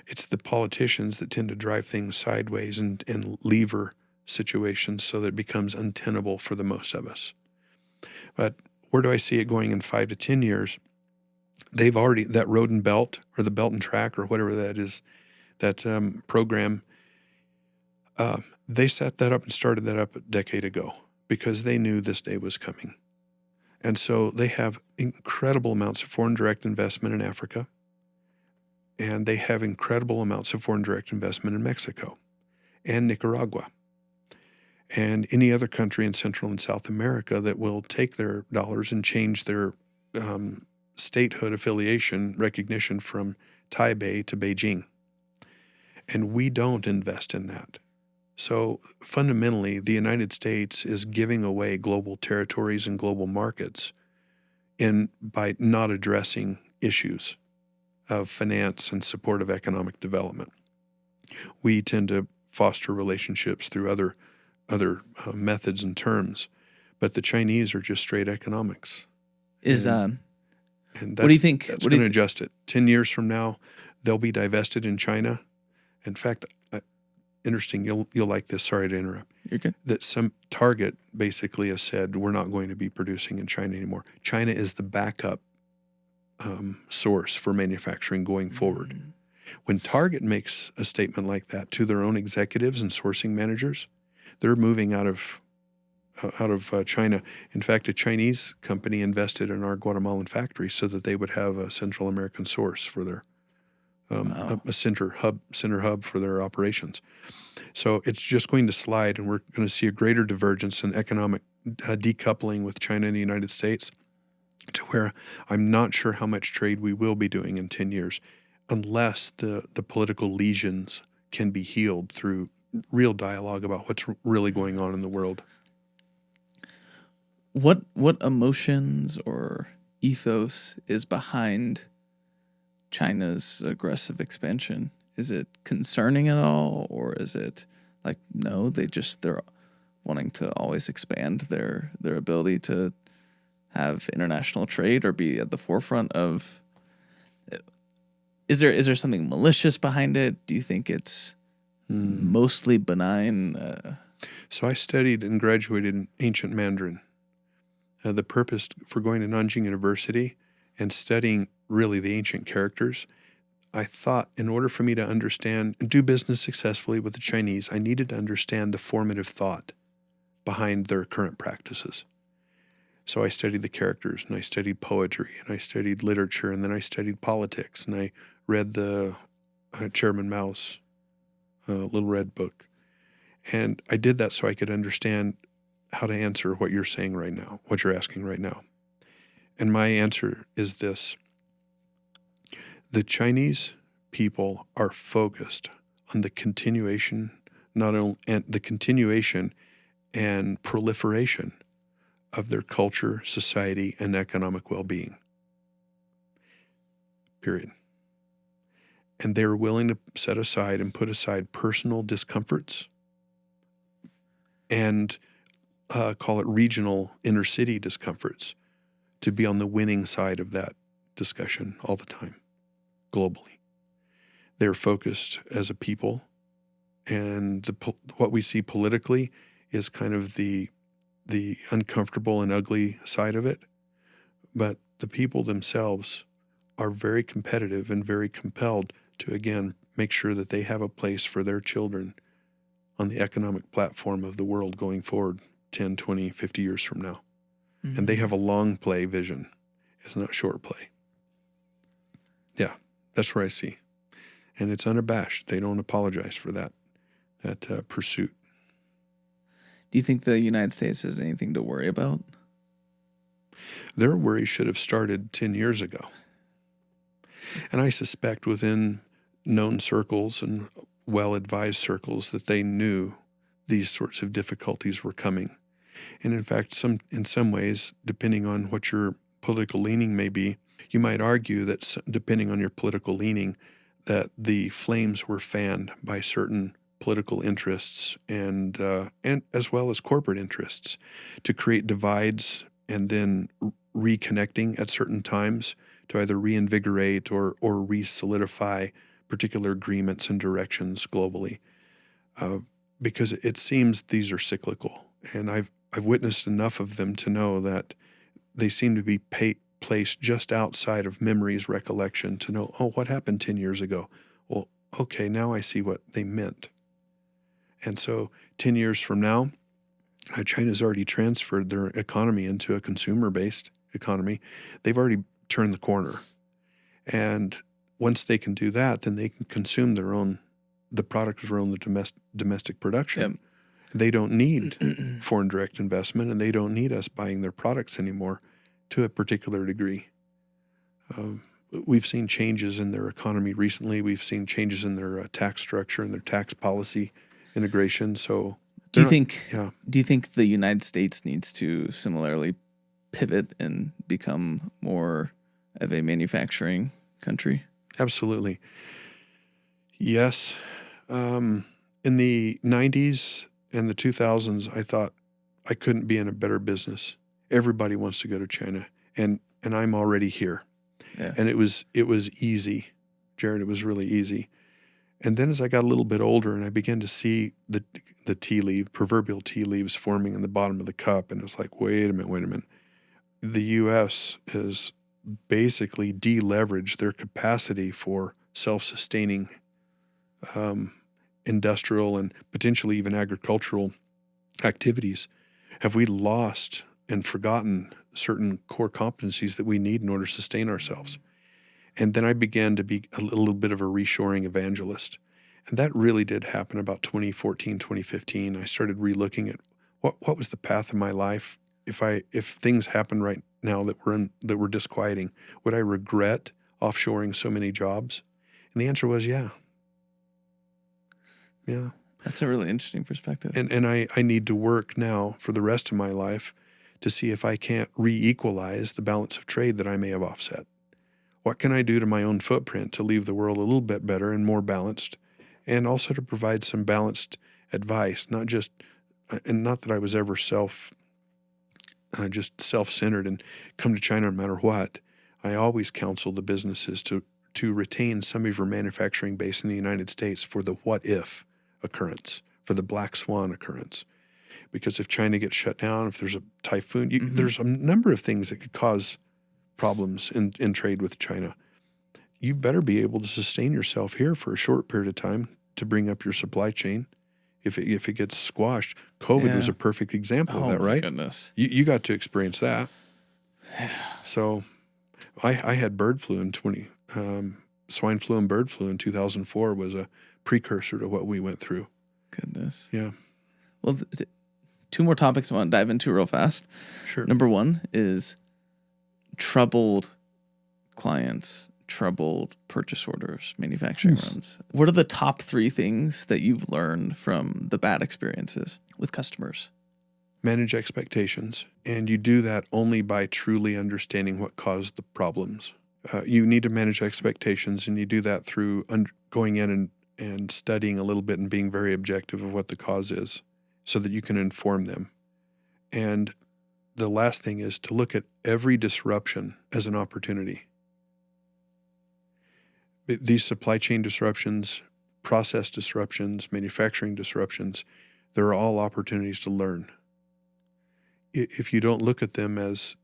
It's the politicians that tend to drive things sideways and lever situations so that it becomes untenable for the most of us. But where do I see it going in 5 to 10 years? They've already, that road and belt or the belt and track or whatever that is, that program, they set that up and started that up a decade ago because they knew this day was coming. And so they have incredible amounts of foreign direct investment in Africa, and they have incredible amounts of foreign direct investment in Mexico and Nicaragua and any other country in Central and South America that will take their dollars and change their statehood affiliation recognition from Taipei to Beijing. And we don't invest in that. So fundamentally, the United States is giving away global territories and global markets by not addressing issues of finance and support of economic development. We tend to foster relationships through other methods and terms, but the Chinese are just straight economics. And what do you think? That's going to adjust it. 10 years from now, they'll be divested in China. In fact, interesting, you'll like this. Sorry to interrupt. You're good. That some Target basically has said we're not going to be producing in China anymore. China is the backup source for manufacturing going forward. Mm-hmm. When Target makes a statement like that to their own executives and sourcing managers, they're moving out of China. In fact, a Chinese company invested in our Guatemalan factory so that they would have a Central American source for their a center hub for their operations. So it's just going to slide, and we're going to see a greater divergence in economic decoupling with China and the United States, to where I'm not sure how much trade we will be doing in 10 years unless the political lesions can be healed through real dialogue about what's really going on in the world. What emotions or ethos is behind China's aggressive expansion? Is it concerning at all, or is it like, no, they're wanting to always expand their ability to have international trade or be at the forefront of? Is there something malicious behind it? Do you think it's mostly benign? So I studied and graduated in ancient Mandarin. The purpose for going to Nanjing University and studying really the ancient characters, I thought in order for me to understand and do business successfully with the Chinese, I needed to understand the formative thought behind their current practices. So I studied the characters, and I studied poetry, and I studied literature, and then I studied politics, and I read the Chairman Mao's Little Red Book. And I did that so I could understand how to answer what you're saying right now, what you're asking right now. And my answer is this. The Chinese people are focused on the continuation, not only and the continuation and proliferation of their culture, society, and economic well-being. Period. And they're willing to set aside and put aside personal discomforts and call it regional inner city discomforts to be on the winning side of that discussion all the time, globally. They're focused as a people, and what we see politically is kind of the uncomfortable and ugly side of it. But the people themselves are very competitive and very compelled to, again, make sure that they have a place for their children on the economic platform of the world going forward 10, 20, 50 years from now. Mm-hmm. And they have a long play vision. It's not short play. Yeah, that's where I see. And it's unabashed. They don't apologize for that pursuit. Do you think the United States has anything to worry about? Their worry should have started 10 years ago. And I suspect within known circles and well-advised circles that they knew these sorts of difficulties were coming. And in fact, in some ways, depending on what your political leaning may be, you might argue that depending on your political leaning, that the flames were fanned by certain political interests and as well as corporate interests to create divides and then reconnecting at certain times to either reinvigorate or re-solidify particular agreements and directions globally. Because it seems these are cyclical. And I've witnessed enough of them to know that they seem to be placed just outside of memory's recollection to know, oh, what happened 10 years ago? Well, okay, now I see what they meant. And so 10 years from now, China's already transferred their economy into a consumer-based economy. They've already turned the corner. And once they can do that, then they can consume the product of their own domestic production. Yep. They don't need foreign direct investment, and they don't need us buying their products anymore to a particular degree. We've seen changes in their economy recently. We've seen changes in their tax structure and their tax policy integration. So, do you think the United States needs to similarly pivot and become more of a manufacturing country? Absolutely. Yes. In the 90s and the 2000s, I thought I couldn't be in a better business. Everybody wants to go to China, and I'm already here. Yeah. And it was easy, Jared. It was really easy. And then as I got a little bit older and I began to see the proverbial tea leaves forming in the bottom of the cup, and it was like, wait a minute. The U.S. has basically deleveraged their capacity for self-sustaining industrial and potentially even agricultural activities. Have we lost and forgotten certain core competencies that we need in order to sustain ourselves? And then I began to be a little bit of a reshoring evangelist. And that really did happen about 2014, 2015. I started relooking at what was the path of my life. If things happen right now that were disquieting, would I regret offshoring so many jobs? And the answer was yeah. Yeah. That's a really interesting perspective. And I need to work now for the rest of my life to see if I can't re-equalize the balance of trade that I may have offset. What can I do to my own footprint to leave the world a little bit better and more balanced, and also to provide some balanced advice, not that I was ever just self-centered and come to China no matter what, I always counsel the businesses to retain some of your manufacturing base in the United States for the what if occurrence, for the black swan occurrence. Because if China gets shut down, if there's a typhoon, there's a number of things that could cause problems in trade with China. You better be able to sustain yourself here for a short period of time to bring up your supply chain. If it gets squashed, COVID was a perfect example of that, right? Goodness. You got to experience that. So I had bird flu in swine flu and bird flu in 2004 was a precursor to what we went through. Goodness. Yeah. Well, two more topics I want to dive into real fast. Sure. Number one is troubled clients, troubled purchase orders, manufacturing runs. What are the top three things that you've learned from the bad experiences with customers? Manage expectations. And you do that only by truly understanding what caused the problems. You need to manage expectations, and you do that through going in and studying a little bit and being very objective of what the cause is so that you can inform them. And the last thing is to look at every disruption as an opportunity. These supply chain disruptions, process disruptions, manufacturing disruptions, they're all opportunities to learn. If you don't look at them as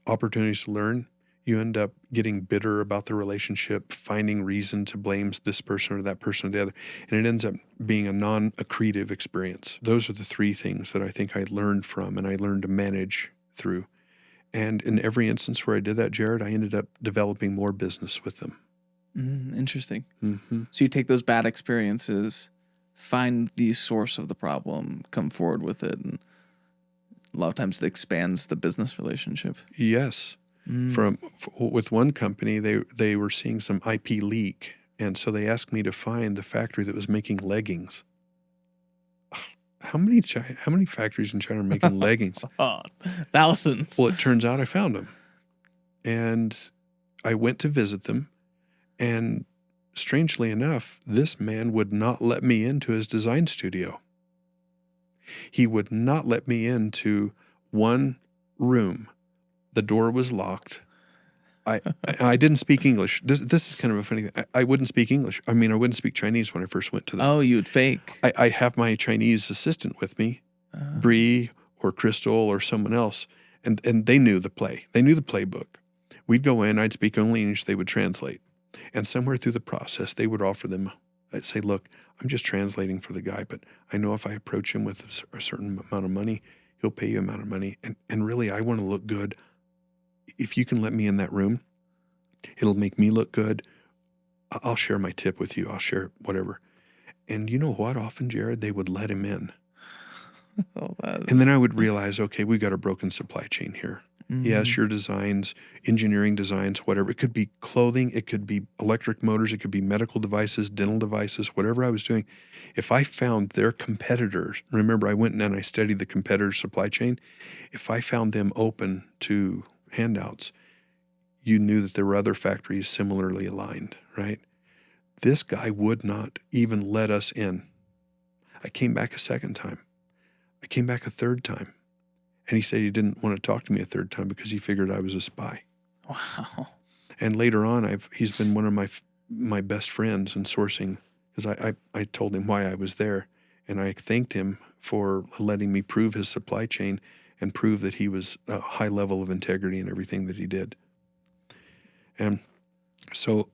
opportunities to learn, you end up getting bitter about the relationship, finding reason to blame this person or that person or the other, and it ends up being a non-accretive experience. Those are the three things that I think I learned from and I learned to manage through. And in every instance where I did that, Jared, I ended up developing more business with them. Interesting. Mm-hmm. So you take those bad experiences, find the source of the problem, come forward with it, and a lot of times it expands the business relationship. Yes. With one company, they were seeing some IP leak, and so they asked me to find the factory that was making leggings. How many factories in China are making leggings? Thousands. Well, it turns out I found them, and I went to visit them, and strangely enough, this man would not let me into his design studio. He would not let me into one room. The door was locked. I didn't speak English. This is kind of a funny thing. I wouldn't speak English. I mean, I wouldn't speak Chinese when I first went to them. Oh, you'd fake. I have my Chinese assistant with me, Bree or Crystal or someone else, and they knew the play. They knew the playbook. We'd go in, I'd speak only English, they would translate. And somewhere through the process, they would offer them, I'd say, look, I'm just translating for the guy, but I know if I approach him with a certain amount of money, he'll pay you amount of money. And really, I want to look good. If you can let me in that room, it'll make me look good. I'll share my tip with you. I'll share whatever. And you know what? Often, Jared, they would let him in. And then I would realize, okay, we've got a broken supply chain here. Yes, your designs, engineering designs, whatever. It could be clothing. It could be electric motors. It could be medical devices, dental devices, whatever I was doing. If I found their competitors, remember I went and I studied the competitor supply chain. If I found them open to handouts, you knew that there were other factories similarly aligned, right? This guy would not even let us in. I came back a second time. I came back a third time. And he said he didn't want to talk to me a third time because he figured I was a spy. Wow. And later on, he's been one of my best friends in sourcing because I told him why I was there. And I thanked him for letting me prove his supply chain and prove that he was a high level of integrity in everything that he did. And so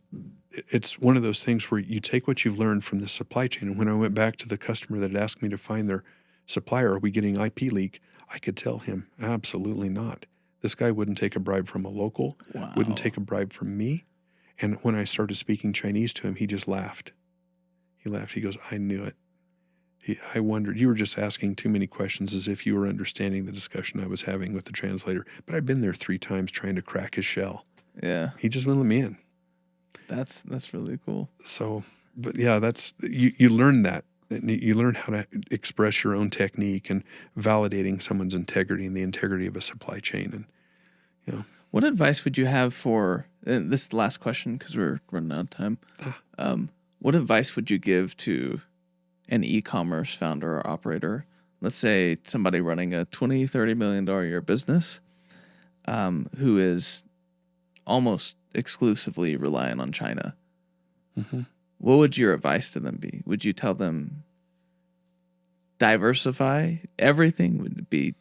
it's one of those things where you take what you've learned from the supply chain. And when I went back to the customer that had asked me to find their supplier, are we getting IP leak? I could tell him, absolutely not. This guy wouldn't take a bribe from a local, wouldn't take a bribe from me. And when I started speaking Chinese to him, he just laughed. He laughed. He goes, I knew it. I wondered, you were just asking too many questions as if you were understanding the discussion I was having with the translator. But I've been there 3 times trying to crack his shell. Yeah. He just wouldn't let me in. That's really cool. So, but yeah, you learn that. You learn how to express your own technique and validating someone's integrity and the integrity of a supply chain. And, you know. What advice would you have for, and this is the last question because we're running out of time. What advice would you give to an e-commerce founder or operator let's say somebody running a $20-30 million a year business, who is almost exclusively reliant on China. Mm-hmm. What would your advice to them be? Would you tell them diversify everything? Would it be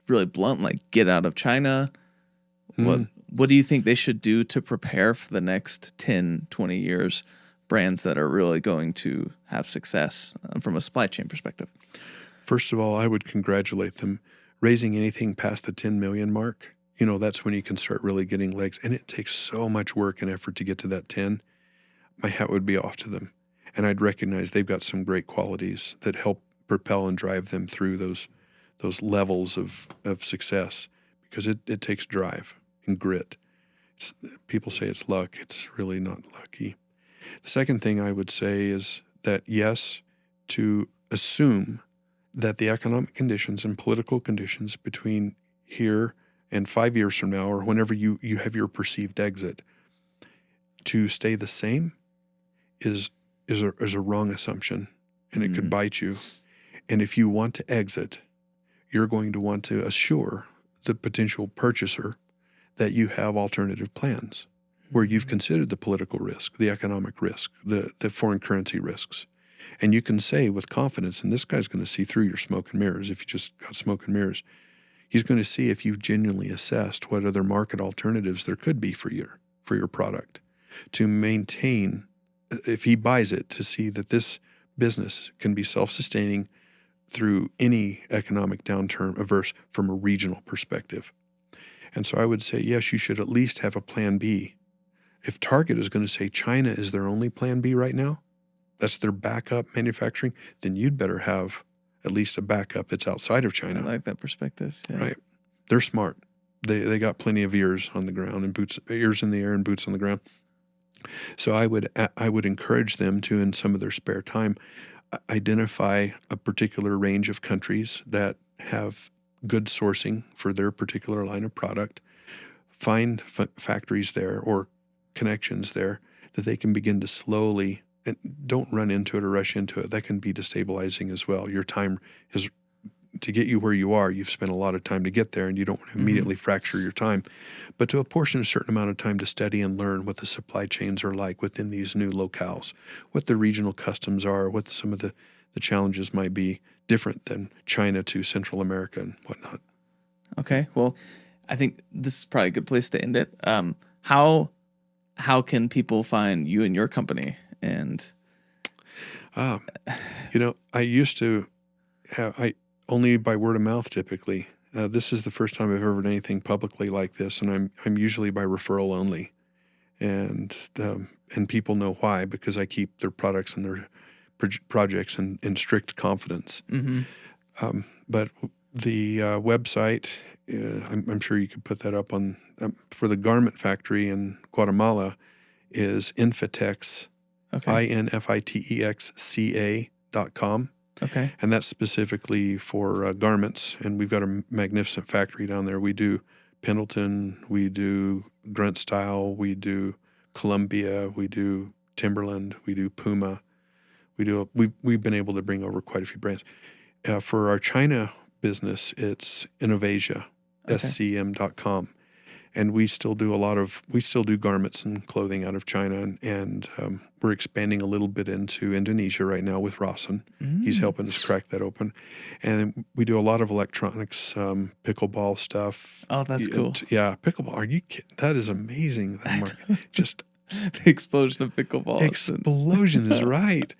really blunt, like get out of China? What do you think they should do to prepare for the next 10, 20 years, brands that are really going to have success from a supply chain perspective? First of all, I would congratulate them. Raising anything past the 10 million mark, that's when you can start really getting legs. And it takes so much work and effort to get to that 10. My hat would be off to them. And I'd recognize they've got some great qualities that help propel and drive them through those levels of success, because it takes drive and grit. People say it's luck. It's really not lucky. The second thing I would say is that, yes, to assume that the economic conditions and political conditions between here and 5 years from now, or whenever you have your perceived exit, to stay the same is a wrong assumption, and it could bite you. And if you want to exit, you're going to want to assure the potential purchaser that you have alternative plans where you've considered the political risk, the economic risk, the foreign currency risks. And you can say with confidence, and this guy's going to see through your smoke and mirrors if you just got smoke and mirrors. He's going to see if you've genuinely assessed what other market alternatives there could be for your product to maintain, if he buys it, to see that this business can be self-sustaining through any economic downturn averse from a regional perspective. And so I would say, yes, you should at least have a plan B. If Target is going to say China is their only plan B right now, that's their backup manufacturing, then you'd better have at least a backup that's outside of China. I like that perspective. Yeah. Right. They're smart. They got plenty of ears on the ground and ears in the air and boots on the ground. So I would encourage them to, in some of their spare time, identify a particular range of countries that have good sourcing for their particular line of product, find factories there or connections there that they can begin to slowly, and don't run into it or rush into it. That can be destabilizing as well. Your time is to get you where you are. You've spent a lot of time to get there, and you don't want to immediately fracture your time, but to apportion a certain amount of time to study and learn what the supply chains are like within these new locales, what the regional customs are, what some of the challenges might be different than China to Central America and whatnot. Okay, well, I think this is probably a good place to end it. How can people find you and your company? And I used to have only by word of mouth typically. This is the first time I've ever done anything publicly like this, and I'm usually by referral only, and people know why, because I keep their products and their projects in strict confidence. But the website, I'm sure you could put that up on for the garment factory in Guatemala, is Infitex, INFITEXCA.com. Okay. And that's specifically for garments. And we've got a magnificent factory down there. We do Pendleton, we do Grunt Style, we do Columbia, we do Timberland, we do Puma. We've been able to bring over quite a few brands. For our China business, it's Innovasia, SCM.com. And we still do garments and clothing out of China, and we're expanding a little bit into Indonesia right now with Rawson. He's helping us crack that open. And we do a lot of electronics, pickleball stuff. Oh, that's cool. Yeah, pickleball. Are you kidding? That is amazing. That market. Just the explosion of pickleball. Explosion is right.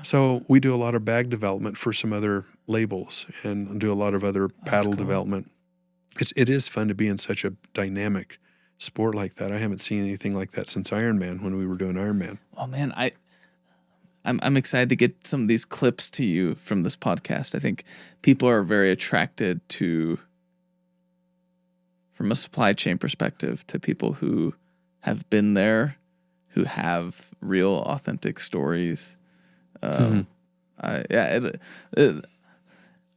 So we do a lot of bag development for some other labels and do a lot of other paddle development. It is fun to be in such a dynamic sport like that. I haven't seen anything like that since Ironman, when we were doing Ironman. Oh man, I'm excited to get some of these clips to you from this podcast. I think people are very attracted to, from a supply chain perspective, to people who have been there, who have real authentic stories.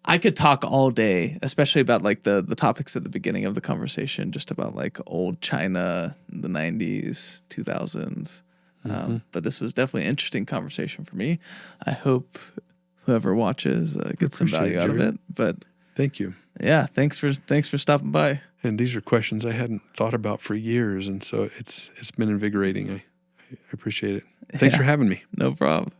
I could talk all day, especially about like the topics at the beginning of the conversation, just about like old China, the 90s, 2000s. But this was definitely an interesting conversation for me. I hope whoever watches gets some Appreciate value it, out of Jared. it. But Thank you. yeah, thanks for stopping by. And these are questions I hadn't thought about for years, and so it's been invigorating. I appreciate it. Thanks Yeah. for having me. No problem.